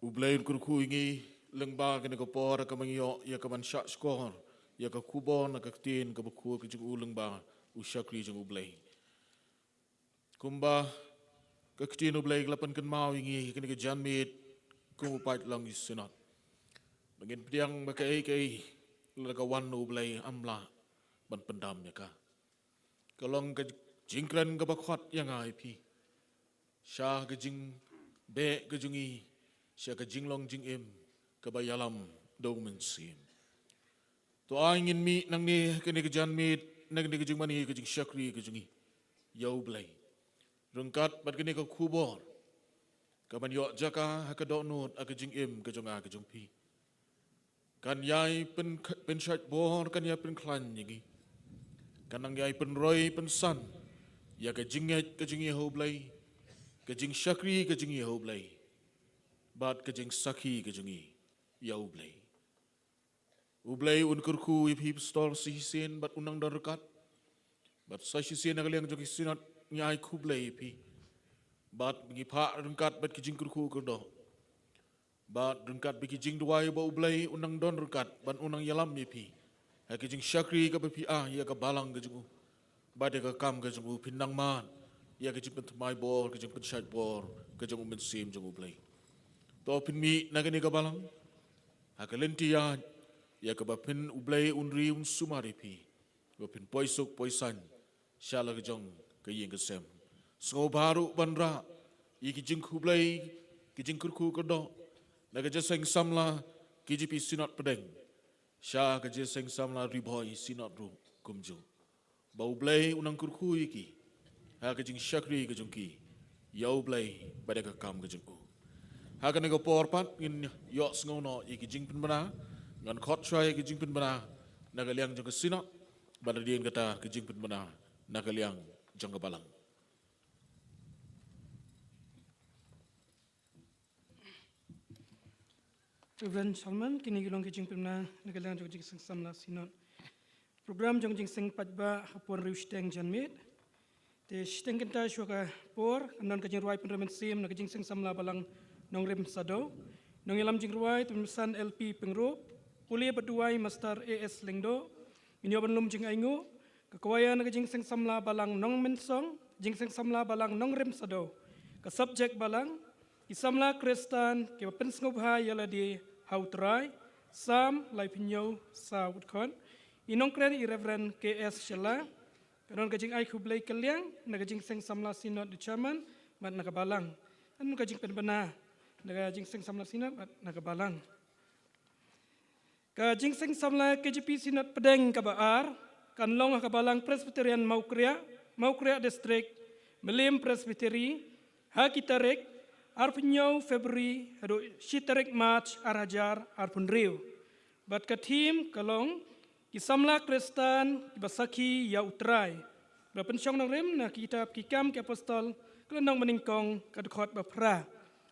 ublei un kar khu ngi lengba ke ne ko por ka mangyo ya ka ban sha skor ya ka khubor na ka tin ka khu ke jing u lengba u shakri jing ublei kumba ka ktin ublei lapan kan mau ingi kan ka janmit ku pat lang isunat bangin piang maka ei la ka wan ublei amla ban pendam ya ka kalong ka jingkran ka bakhot yang ai pi sha ka jing be ka jungi sha ka jinglong jing em ka bayalam do men sim to angin mi nang ni kan ka janmit nang ni ka jing mani ka jing shakri ka jungi ya ublei rungkat bat kini ka khubor ka ban yo jaka ha ka do nut a ka jing im ka jonga ka jong pi kan yai pen syat bor kan yai pen klan yagi kanang yai pen roy pen san ya ka jinget ka jingi ho blai ka jing syakri ka jingi ho blai bat ka jing sakhi ka jingi ya blai ublai un kurku ip hip store si sen bat unang darkat bat sa si sen nakaliang joki sinat nyai ku blai pi bat ngi pha rengkat bat ki jing kurku ko do bat rengkat bi ki jing duai ba ublai unang don rengkat ban unang yalam pi ha ki jing syakri ka pi ya ka balang ka jingu bat ka kam ka jingu pinang man ya ka jing pentamai bor ka jing pensat bor ka jingu men sim jingu ublai to pin mi nagani ka balang ha ka lenti ya ka ba pin ublai unri un sumari pi ba pin poisuk poisan shala ka jong ka yeng ka sem so baru banra iki jing kublai ki jing kurku ka do naga jaseng samla ki jipi sinot pedeng sha ka jaseng samla riboy sinot ru kumju ba ublai unang kurku iki ha ka jing syakri ka jong ki ya ublai ba ka kam ka jong ha ka naga porpat in yo sngono iki jing pin bana ngan khot chai ki jing pin bana nagaliang jong sinot badadian kata ki jing pin bana nagaliang jong balang Reverend Salman kini gilong ki jing pin na nagaliang jong jing samla sinot program jong jing sing patba hapon riu steng janmit te steng kenta shuka por kanon ka jing ruai pin remen sim na jing sing samla balang nong rem sado nong ilam jing ruai tumsan LP pengro Kuliah berduai Master AS Lengdo, inyo banlum jing aingu, kekawaya na jing seng samla balang nong mensong, jing seng samla balang nong rem sado, ke subjek balang, isamla Kristan, ke pensngobha yala di hautrai, sam lai pinyo sa wutkon, inong kren Reverend KS Shela, kanon ka jing ai kublai kaliang, na jing seng samla sinod di chairman, mat nakabalang, anu ka jing penbena, na jing seng samla sinod mat nakabalang. Ka jingseng samla KJP Sinat Pedeng Kabaar, kanlong kabalang Presbyterian Maukria District, Melim Presbyteri, Hakitarek, Arpunyo Februari, hado Shitarek March, Arhajar, Arpunriu. Bat ka team kalong, kisamla Kristan, kibasaki ya utrai. Berpensyong nang rim na kitab kikam ke apostol, kelenong meningkong kadukot bapra.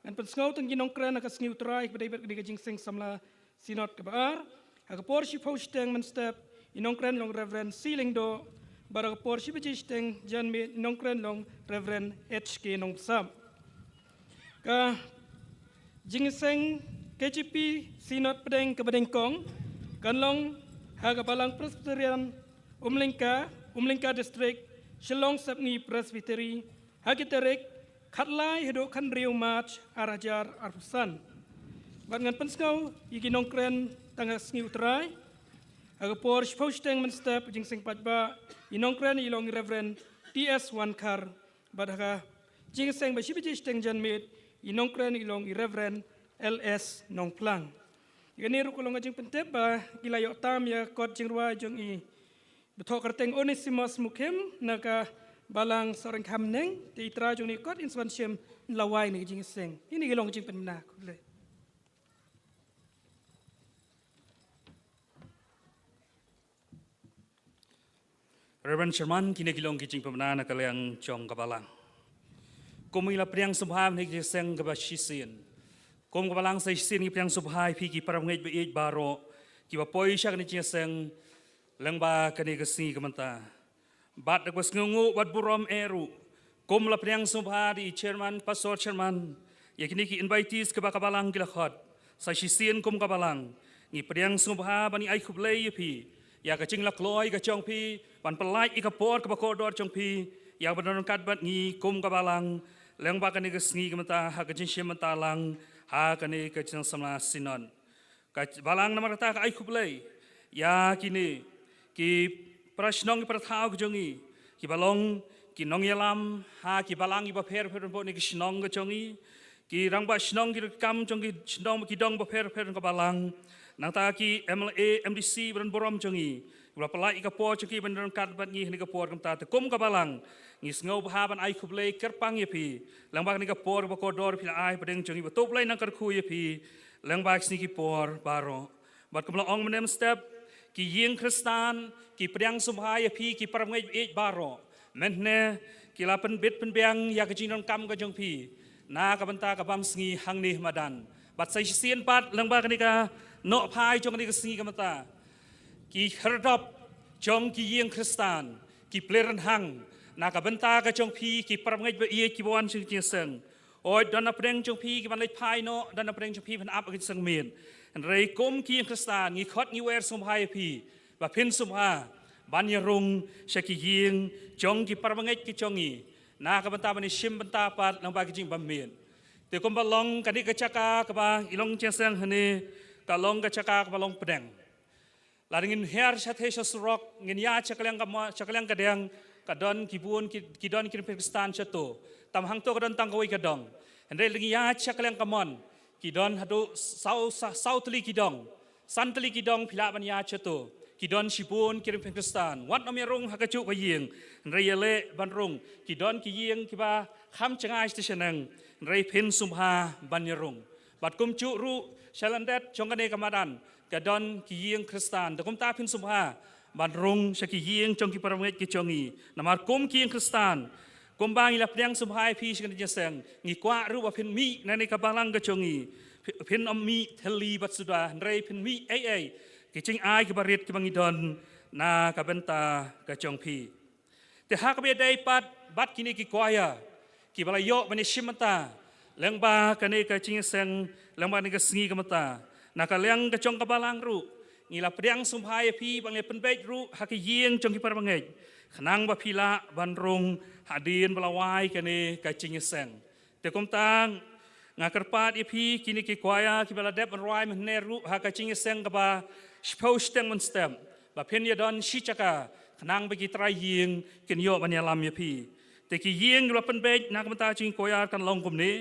Dan pensengau teng ginong kren na kasngi utrai, kepada ibat jingseng samla Sinot Kabaar, agapor si posteng menstep inongkren long Reverend Silingdo, baragapor si pejisteng janme inongkren long Reverend HK nong sam. Ka jingseng KJP Sinot Pedeng Kabadengkong, kanlong hagabalang Presbyterian Umlingka District, Shillong Sapni Presbytery, Hagiterek, Katlai Hedo Kanriu March, Arhajar Arpusan. Ngan penskau iki nongkren tangga sngi utrai agapor sposteng menstep jing sing patba inongkren ilong Reverend TS Wankar badaka jing sing ba sibi steng janmit inongkren ilong Reverend LS Nongplang gani ru kolong jing pentep ba gilayo tam ya kot jing ruwa jong i betok kerteng Onesimus Mukem naka balang soreng kamneng ti tra jong ni kot inswansiam lawai ni jing sing ini gilong jing penna kule. Reverend Sherman kini kilong kijing pemana na kaliang chong kabalang. Kumila priang subham ni kiseng kabashisin. Kum kabalang sa isin ni priang subhay piki para ngej beej baro kiba poi siya kani kiseng langba kani kasi kamanta. Bat nagwas ngungu bat burom eru. Kum la priang subha di chairman pastor chairman yakini ki invitees kaba kabalang kilakot sa isin kum kabalang ni priang subha bani ay kublay pi ya kacing lakloy kacong pi pan pelai ikapor kabakodor chong pi ya benar kat bat ngi kum kabalang leng ba kani kesngi kemata ha kacing shemata lang ha kani kacing samla sinon balang nama kata ai kublai ya kini ki prashnong prathau jongi ki balong ki nong yalam ha ki balang iba pher bo ni ki shnong jongi ki rangba shnong ki kam jongi shnong ki dong ba pher kabalang nang ta ki MLA MDC beran borom jongi berapa lai ikapor jongi beran kat bat ngi ni kapor kamta te kum kabalang ngis ngau bahaban ai kublai kerpang ye pi langbak ni kapor ba kodor pi ai pedeng jongi batop lai nang karku ye pi langbak sni ki por baro บัดกำลังองมันเนมสเต็ปกี่ยิงคริสตานกี่เปรียงสมหายพีกี่ประเงยเอบารอแม่นเนกี่ลาเป็นบิดเป็นเบียงอยากจะจินนกรรมกับจงพีนากับบันตากับบัมสงีหังนี้มาดันบัดใส่เสียนปัดลังบากนี่กาโนพายจงนี่ก็สงีกับบันตากี่ครดับจงกี่ยิงคริสตานกี่เปลี่ยนหังนากับบันตากับจงพีกี่ประเงยเอียกี่วันจึงเจียงเซงโอ้ยดันนับเร่งจงพีกี่วันเล็กพายโนดันนับเร่งจงพีพันอับกับสังเมียนเรยก้มกี่คริสตานงี้คดงี้เวรสมหายพีว่าเพ่นสมหาบันยรุงเชกิยิงจงกี่ประเงยกี่จงงี้นากับบันตาบันชิมบันตาปัดลังบากจิงบัมเมียนแต่กุมบาลองกันนี่กระจักากับบาอีลองเจียงเซงฮันนี่กะลองกระจักากับบาลองเปดงลาดิงินเฮียร์ชัดเฮชสรอกเงินยาชักเลียงกับมาชักเลียงกระเดียงกระดอนกีบุนกีดอนกีเป็นพิสตานชัดโตตามหังโตกระดอนตังกวยกระดองเห็นได้ลิงินยาชักเลียงกับมันกีดอนฮัดูเสาตลีกีดองสันตลีกีดองพิลาบัญญาชัดโตกีดอนชิบุนกีเป็นพิสตานวัดอเมรุงฮักจุกยิงเรียเล่บันรุงกีดอนกียิงกีบาคำจังไอสติชนังเรยพินสุมหาบัญญรงบัดกุมจุรุเชลันเดตจงกันเนกมาดันกระดอนกียิงคริสตานแต่กุมตาพินสุมหาบัญรงชกียิงจงกีปรเมตกิจงอีนามากุมกียิงคริสตานกุมบางอิลับเลียงสุมหาพีชกันเจเซงงีกว่ารูปพินมีในกบาลังกจงอีพินอมีเทลีบัดสุดาเรยพินมีกิจิงไอกิบาริตกิบังอีดอนนากบันตากจงพีแต่หากเบียได้ปัดบัดกินีกิกวายกี่บาลายมันชิมตาเลี้ยงบากันเอกจิงเซงเลี้ยงบานี่ก็สงีกันตานักเลี้ยงกระจงกบาลังรูนี่ละเปรียงสมภายพีบางเอเป็นเบจรูหักยิงจงกิปรบังเอขนังบาพิละบันรงหาดีนบาลาวายกันเอกจิงเซงแต่คมตังงากระปาดพีกินีกิควายกิบาลาเดบมันรายมันเนรูหักจิงเซงกับบาสเปลสเตงมันสเต็มบาเพนยดอนชิจักาขนังไปกิตรายยิงกินโยบันยาลามยพีแต่กี่ยิงเราเป็นเบจนักบันตาจิงโกยากันลองกุมนี้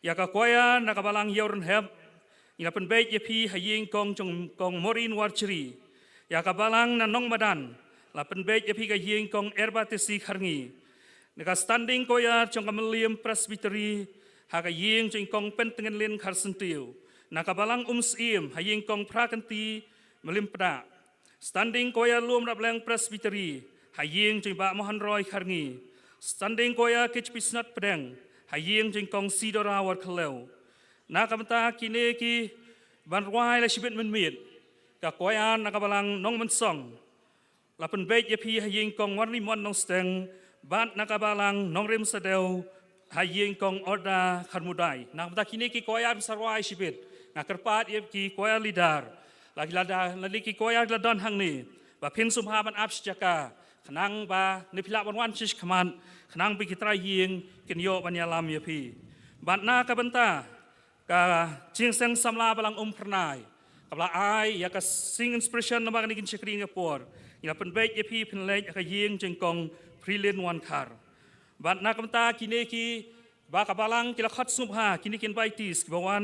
อยากกับโกยานักบาลังยอร์นเฮบอยากเป็นเบจยพีให้ยิงกองจงกองมอรินวาร์ชรีอยากกับบาลังนันน้องมาดันเราเป็นเบจยพีกับยิงกองเอร์บาติซีคาร์งีนักสแตนดิ้งโกยาจงกับมเลียมพระสบิตรีหากยิงจงกองเป็นตังเงินเลนคาร์สันติวนักบาลังสอิมให้ยิงกองพระกันตีมลิมปดาสแตนดิ้งโกยารวมรับแรงพระสบิตรีให้ยิงจงบะมหันรอยคาร์งี standing koya kich pisnat pedang hayeng jeng kong sidora war khlew na kamta kine ki banwai la shibet men mit ka koya na kabalang nong men song la pen bej yapi hayeng kong warni mon nong steng bat na kabalang nong rem sadeu hayeng kong orda kharmudai na kamta kine ki koya sarwai shibet na kerpat yep ki koya lidar lagi lada lagi ki koya ladon hang ni ba pin sumha ban ap jakaขนังบาในพิลาวันวันชิชขมันขนังไปกิตรายยิงกินโยบัญญาลามยพีบัดนากับบันตากาจิงเซงสัมลาบาลังพระนายกับลาไออยากซิงอินสปิเรชันนบากันกินเชครีงกับปวดอยากเป็นเบยพีเป็นเล็กอยากยิงจึงกองพรีเลนวันคาร์บัดนากับบันตากินเอกีบากับบาลังกิลขัดสุภากินกินใบตีสกับวัน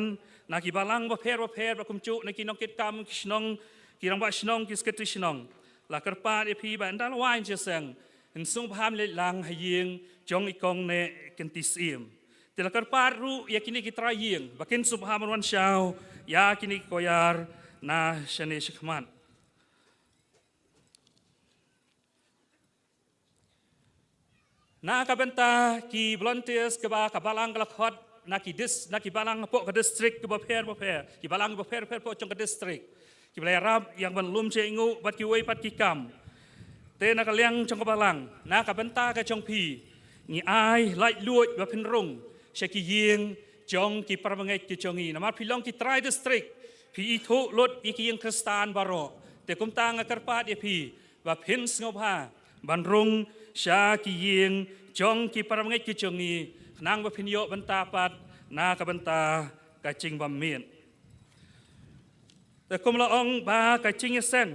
นากิบาลังบาเพรบาคุมจุนักกินน้องเกตกามกิชนองกิรังบาชนองกิสเกติชนองหลักกระปาเอพีบันดาลวายเจสังเห็นทรงพามเลลังให้ยิงจงอีกองเนกันติสอิมแต่หลักกระปารู้อยากกินกิตรายยิงบักินสุภาพวันเช้าอยากกินกอยาร์นาชเนชขมันนากับบันตากีบลอนเทียสกับบาลังกลักฮอดนากีบาลังพวกกับดิสตริกกับบาเพร์กีบาลังกับบาเพร์พวกจงกับดิสตริกกิบลายรับyang belum cengu bat kiwai pat kikam te nak liang trong kabalang na ka benta ka trong pi ni ai lai luot ba phin rung she ki yeng trong ki parmangai ki chongi na ma philong ki trai district pi thu lot i ki yeng kristan baro te kum tang ka karpat e pi ba phin sngoba ban rung sha ki yeng trong ki parmangai ki chongi nang ba phin yo benta pat na ka benta ka ching bam mienแต่คุมละองบากจิงเซน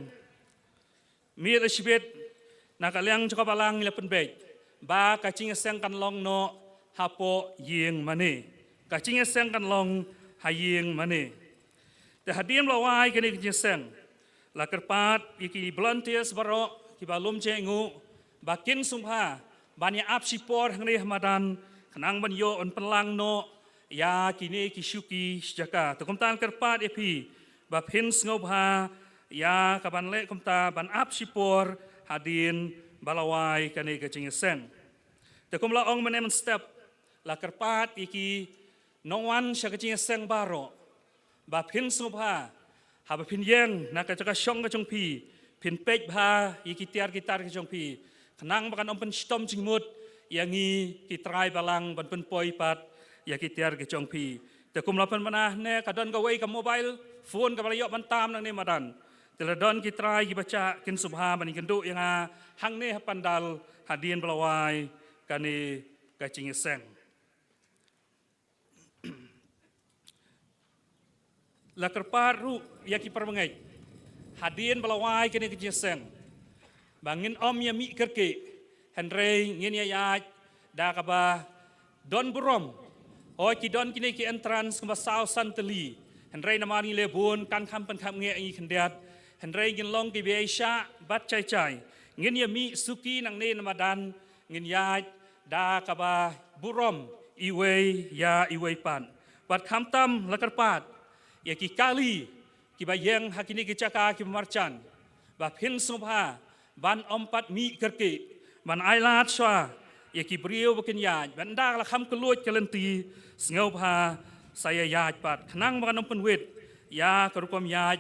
มีระชีวิตนักเลี้ยงจกบาลังละเป็นเบจบากจิงเซนกันลองโนฮาโปยิงมันนี่กจิงเซนกันลองหายิงมันนี่แต่หาดีมละวายกันนี่จิงเซนละกระปาดอีกีบลอนเทียสบารอกีบาลุมเจงูบากินสุมพาบานยาอับชิปอร์ทั้งนี้มาดันขนังบันโยอันเป็นลังโนยากินีกิชุกีจักาแต่คุมตานกระปาดเอพี bap hin ngau ha ya ka ban le kum ta ban ap sipor hadin balawai kani ka ching seng te kum la ong manem step la karpat iki nongwan sha ka ching seng baro bap hin ngau ha bap hin yeng na ka chaka shong ka chong pi pin pek bha iki tiar gitar ka chong pi khnang bakan om pen stom ching mut yangi ki trai balang ban pen poi pat ya ki tiar ke chong pi te kum lapan mana ne kadon ka wei ka mobile phone ka balayo ban tam nang ne madan te la don ki trai ki baca kin subha ban kin du yang hang ne pandal hadien balawai kani ka ching seng la kerpar ru ya ki permengai hadien balawai kani ka ching seng bangin om ya mi kerke Henry ngin ya da ka ba don burom oi ki don kini ki entrance ka sao santeli Henry namani le bun kan kham pan kham nge i khandiat Henry ngin long ki beisha bat chai chai ngin ya mi suki nang ne namadan ngin ya da ka ba burom iwe ya iwe pan bat kham tam lakarpat ya ki kali ki ba yeng hakini ki chaka ki marchan ba phin subha ban ompat mi kerke ban ailat swa ya ki brio bakin ya ban da la kham keluat kelenti ngau ha saya ya pat khnang ban pen wet ya kerukom ya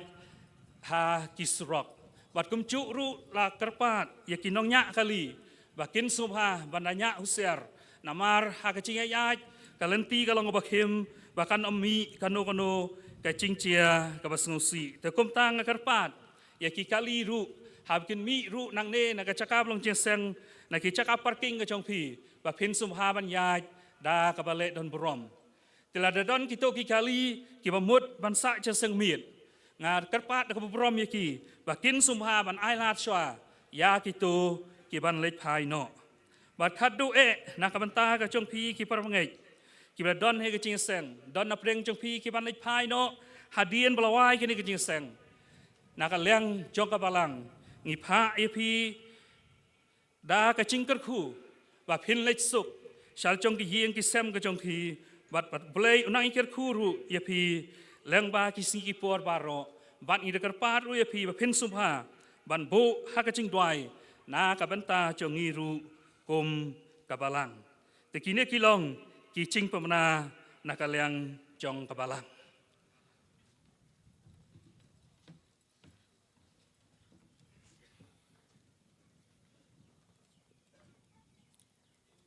ha kisrok bat kum chu ru la kerpat ya ki nong nya kali bakin subha bandanya user namar ha ka ching ya kalenti kalong bakhim bahkan ommi kano ka ching chia ka basngusi te kum tang kerpat ya ki kali ru habkin mi ru nang ne na ka chakap long ching seng na ki chakap parking ka chong pi ba phin sum ha ban ya da ka bale don brom tila da don kito ki kali ki ba mut ban sa che seng miet nga karpat ka brom ye ki ba kin sum ha ban ai lat swa ya kito ki ban let phai no ba khadu e na ka ban ta ka chong pi ki par ngai ki ba don he ka ching seng don na preng chong pi ki ban let phai no hadien balawai ki ni ka ching seng na ka leng chong ka balang ngi pha e pi da ka chingkar khu ba phin lech suk shal chong ki yeng ki sem ka chong ki bat blei unang ikir khu ru ye pi leng ba ki si ki por baro bat ni dekar par ru ye pi ba phin subha ban bo ha ka ching dwai na ka banta chong ngi ru kum ka balang te kine ki long ki ching pamna na ka leng chong ka balang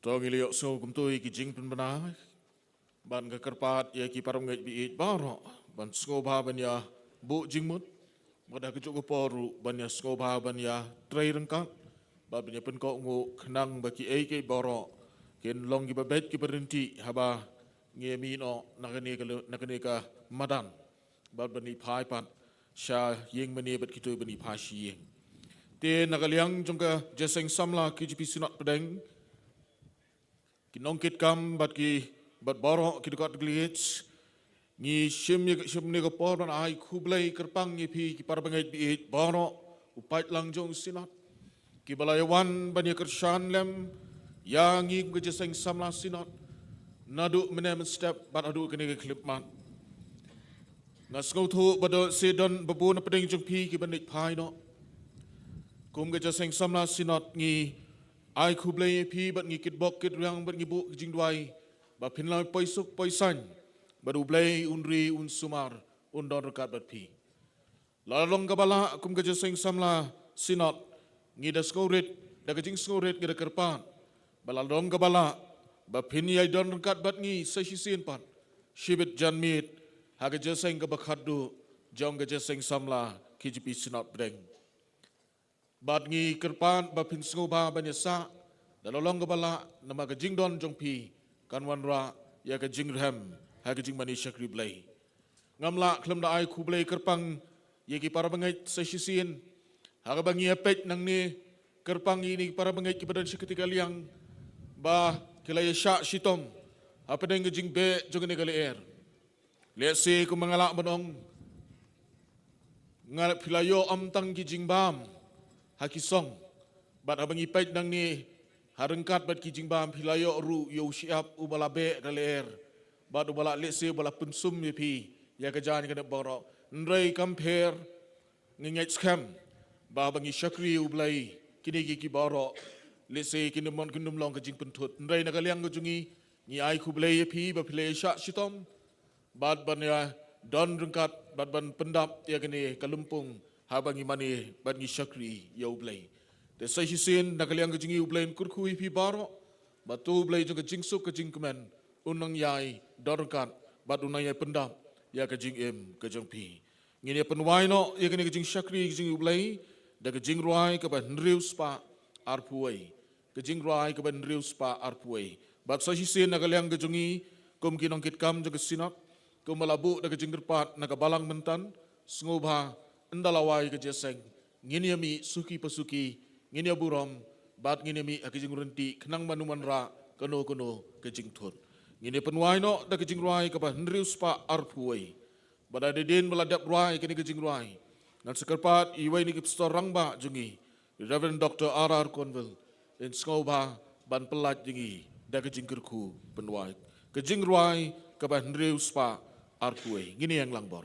Tong ilio so kum tui ki jing pen bana ban ka karpat ya ki param ngai bi baro ban skoba ban ya bu jingmut mada ka joko poru ban ya skoba ban ya trai rengkat ban ya pen ko ngo khnang ba ki ai ke baro ken long ki ba bet ki berhenti haba nge mi no nakane ka madan ban bani phai pat sha yeng mani bat ki tu bani pha shi yeng te nakaliang jongka jeseng samla ki jipi sinat pedeng kinongkit kam bat ki bat baro ki dekat glitch ni shim ne ko por ban ai khublai kerpang ni phi ki par bangai bi baro upat lang jong sinat ki balayawan ban ye kershan lem yang ngi ke jeseng samla sinat nadu menem step bat adu kene ke klip man ngas ngau thu bado sedon babu na pedeng jong phi ki ban nik phai no kum ke jeseng samla sinat ngi ai khublai phi bat ngi kit bok kit riang bat ngi bu jing dwai ba phin lai poi suk poi san bat ublai unri un sumar un don rekat bat phi la long ka bala kum ka jeseng samla sinot ngi da skoret da ka jing skoret ngi da kerpan bala long ka bala ba phin yai don rekat bat ngi sa shi sin pat shibit janmit ha ka jeseng ka bakhadu jong ka jeseng samla kjipi sinot breng bat ngi kerpan ba phin skoba banyasa dalolong gabala nama ka jingdon jongpi kanwanra ya ka jingrem ha ka jingmani shakri blai ngamla khlam da ai khu blai kerpang ye ki para bangai sa shisin ha ka bangi apet nang ni kerpang ini para bangai ki badan shakti kaliang ba kilaya sha shitom ha pedeng jing be jogene kali air let's say ku mangala banong ngal philayo amtang ki jingbam hakisong bat abang ipait nang ni harengkat bat kijing bam philayo ru yo siap ubala be daler bat ubala lese ubala pensum ye pi ya ka jan kana boro nrei kamper ngingait skam ba bangi syakri ublai kini ki baro lese kini mon kundum long kajing pentut nrei nakaliang kajungi ni ai kublai pi ba pile sya sitom bad ban ya don rengkat bad ban pendap ya kini kalumpung habangi mani bangi syakri ya ublai te sai hisin nakaliang kajungi ublai kurkui pi baro batu ublai jung kajing suk kajing kemen unang yai don rengkat bad unang yai pendap ya kajing em kajing pi ngini penwai no ya kini kajing syakri kajing ublai da kajing ruai ka ban rius pa arpuai kajing ruai ka ban rius pa arpuai bat sa hisin nakaliang kajungi kum kinong kitkam jung kasinak kum malabu da kajing gerpat nakabalang mentan sngobha endalawai kajeseng ngini mi suki pasuki ngini buram bat ngini mi kajing renti kenang manuman ra kono kajing thut ngini penwai no da kajing ruai ka ban rius pa arpuai bada dedin meladap ruai kini kajing ruai nan sekerpat iwai ni kipstor rangba jungi Reverend Dr. R.R. Conville in Skobha ban pelat jungi da kajing kerku penwai kajing ruai ka ban rius pa arpuai ngini yang langbor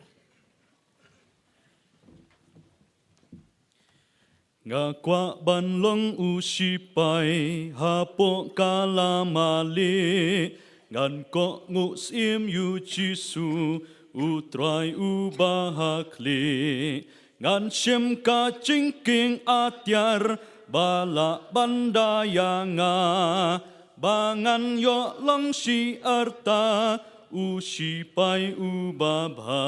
nga kwa ban long u si pai ha po kala mali ngan ko ngu sim yu jisu u trai u bahakli ngan shem ka jingking atyar bala bandayanga bangan yo long si arta u si pai u babha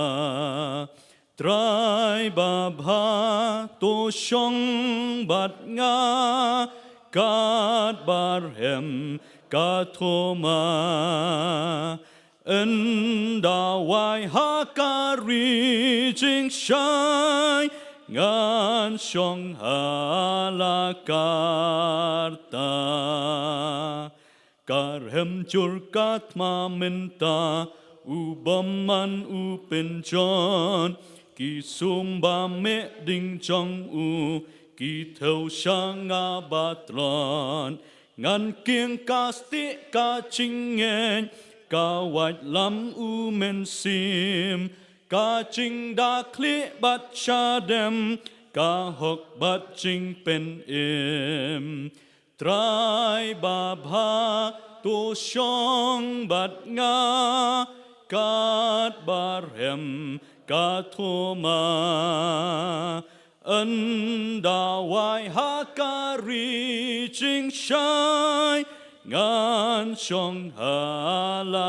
trai babha to shong bat nga kat barhem katoma endawai hakari jing shai ngan shong halakarta karhem jur katma minta ubaman upenjon ki sumba me ding chong u ki thâu sang nga batron ngan kieng ka sti ka chingen ka white lam u men sim ka ching da kli bat shadem ka hok bat ching pen im trai babha to shong bat nga kat barhem katoma endawai hakari jing shai ngan shong halakarta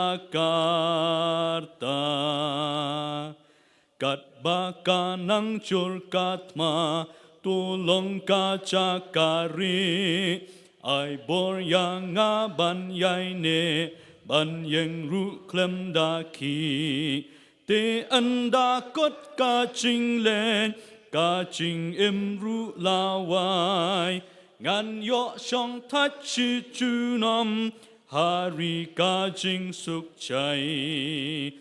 kat baka nang chur katma tulong kacakari ai bor yang ban yai ne ban yang ru klem da ki te anda kot ka ching len ka ching em ru lawai ngan yo shong tat chi chu nam hari ka ching suk chai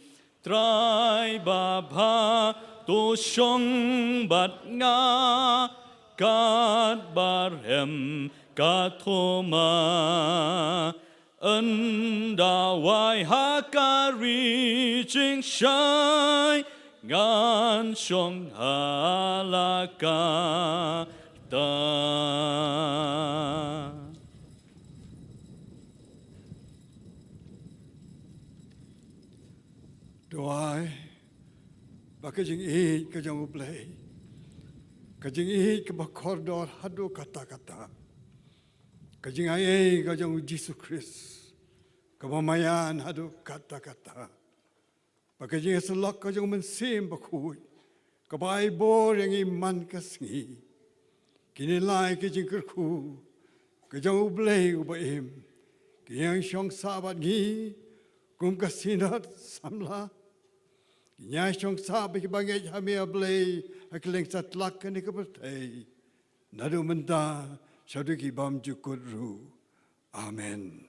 trai babha to shong bat nga kat barhem katoma endawai hakari jing shai ngan shong halaka ta doai bakajing e kajang uplay kajing e ka bakordor hadu kata kajing ai kajang Jesus Christ kamamayan hadu kata bakajing selak kajang mensim bakui kabai bor yang iman kasngi kini lai kajing kerku kajang uplay ubaim kiyang syong sabat gi kum kasinat samla Nya syong sabi kibangai kami ablay akleng satlak ni kapertai nadu menta syadu kibam jukudru amen.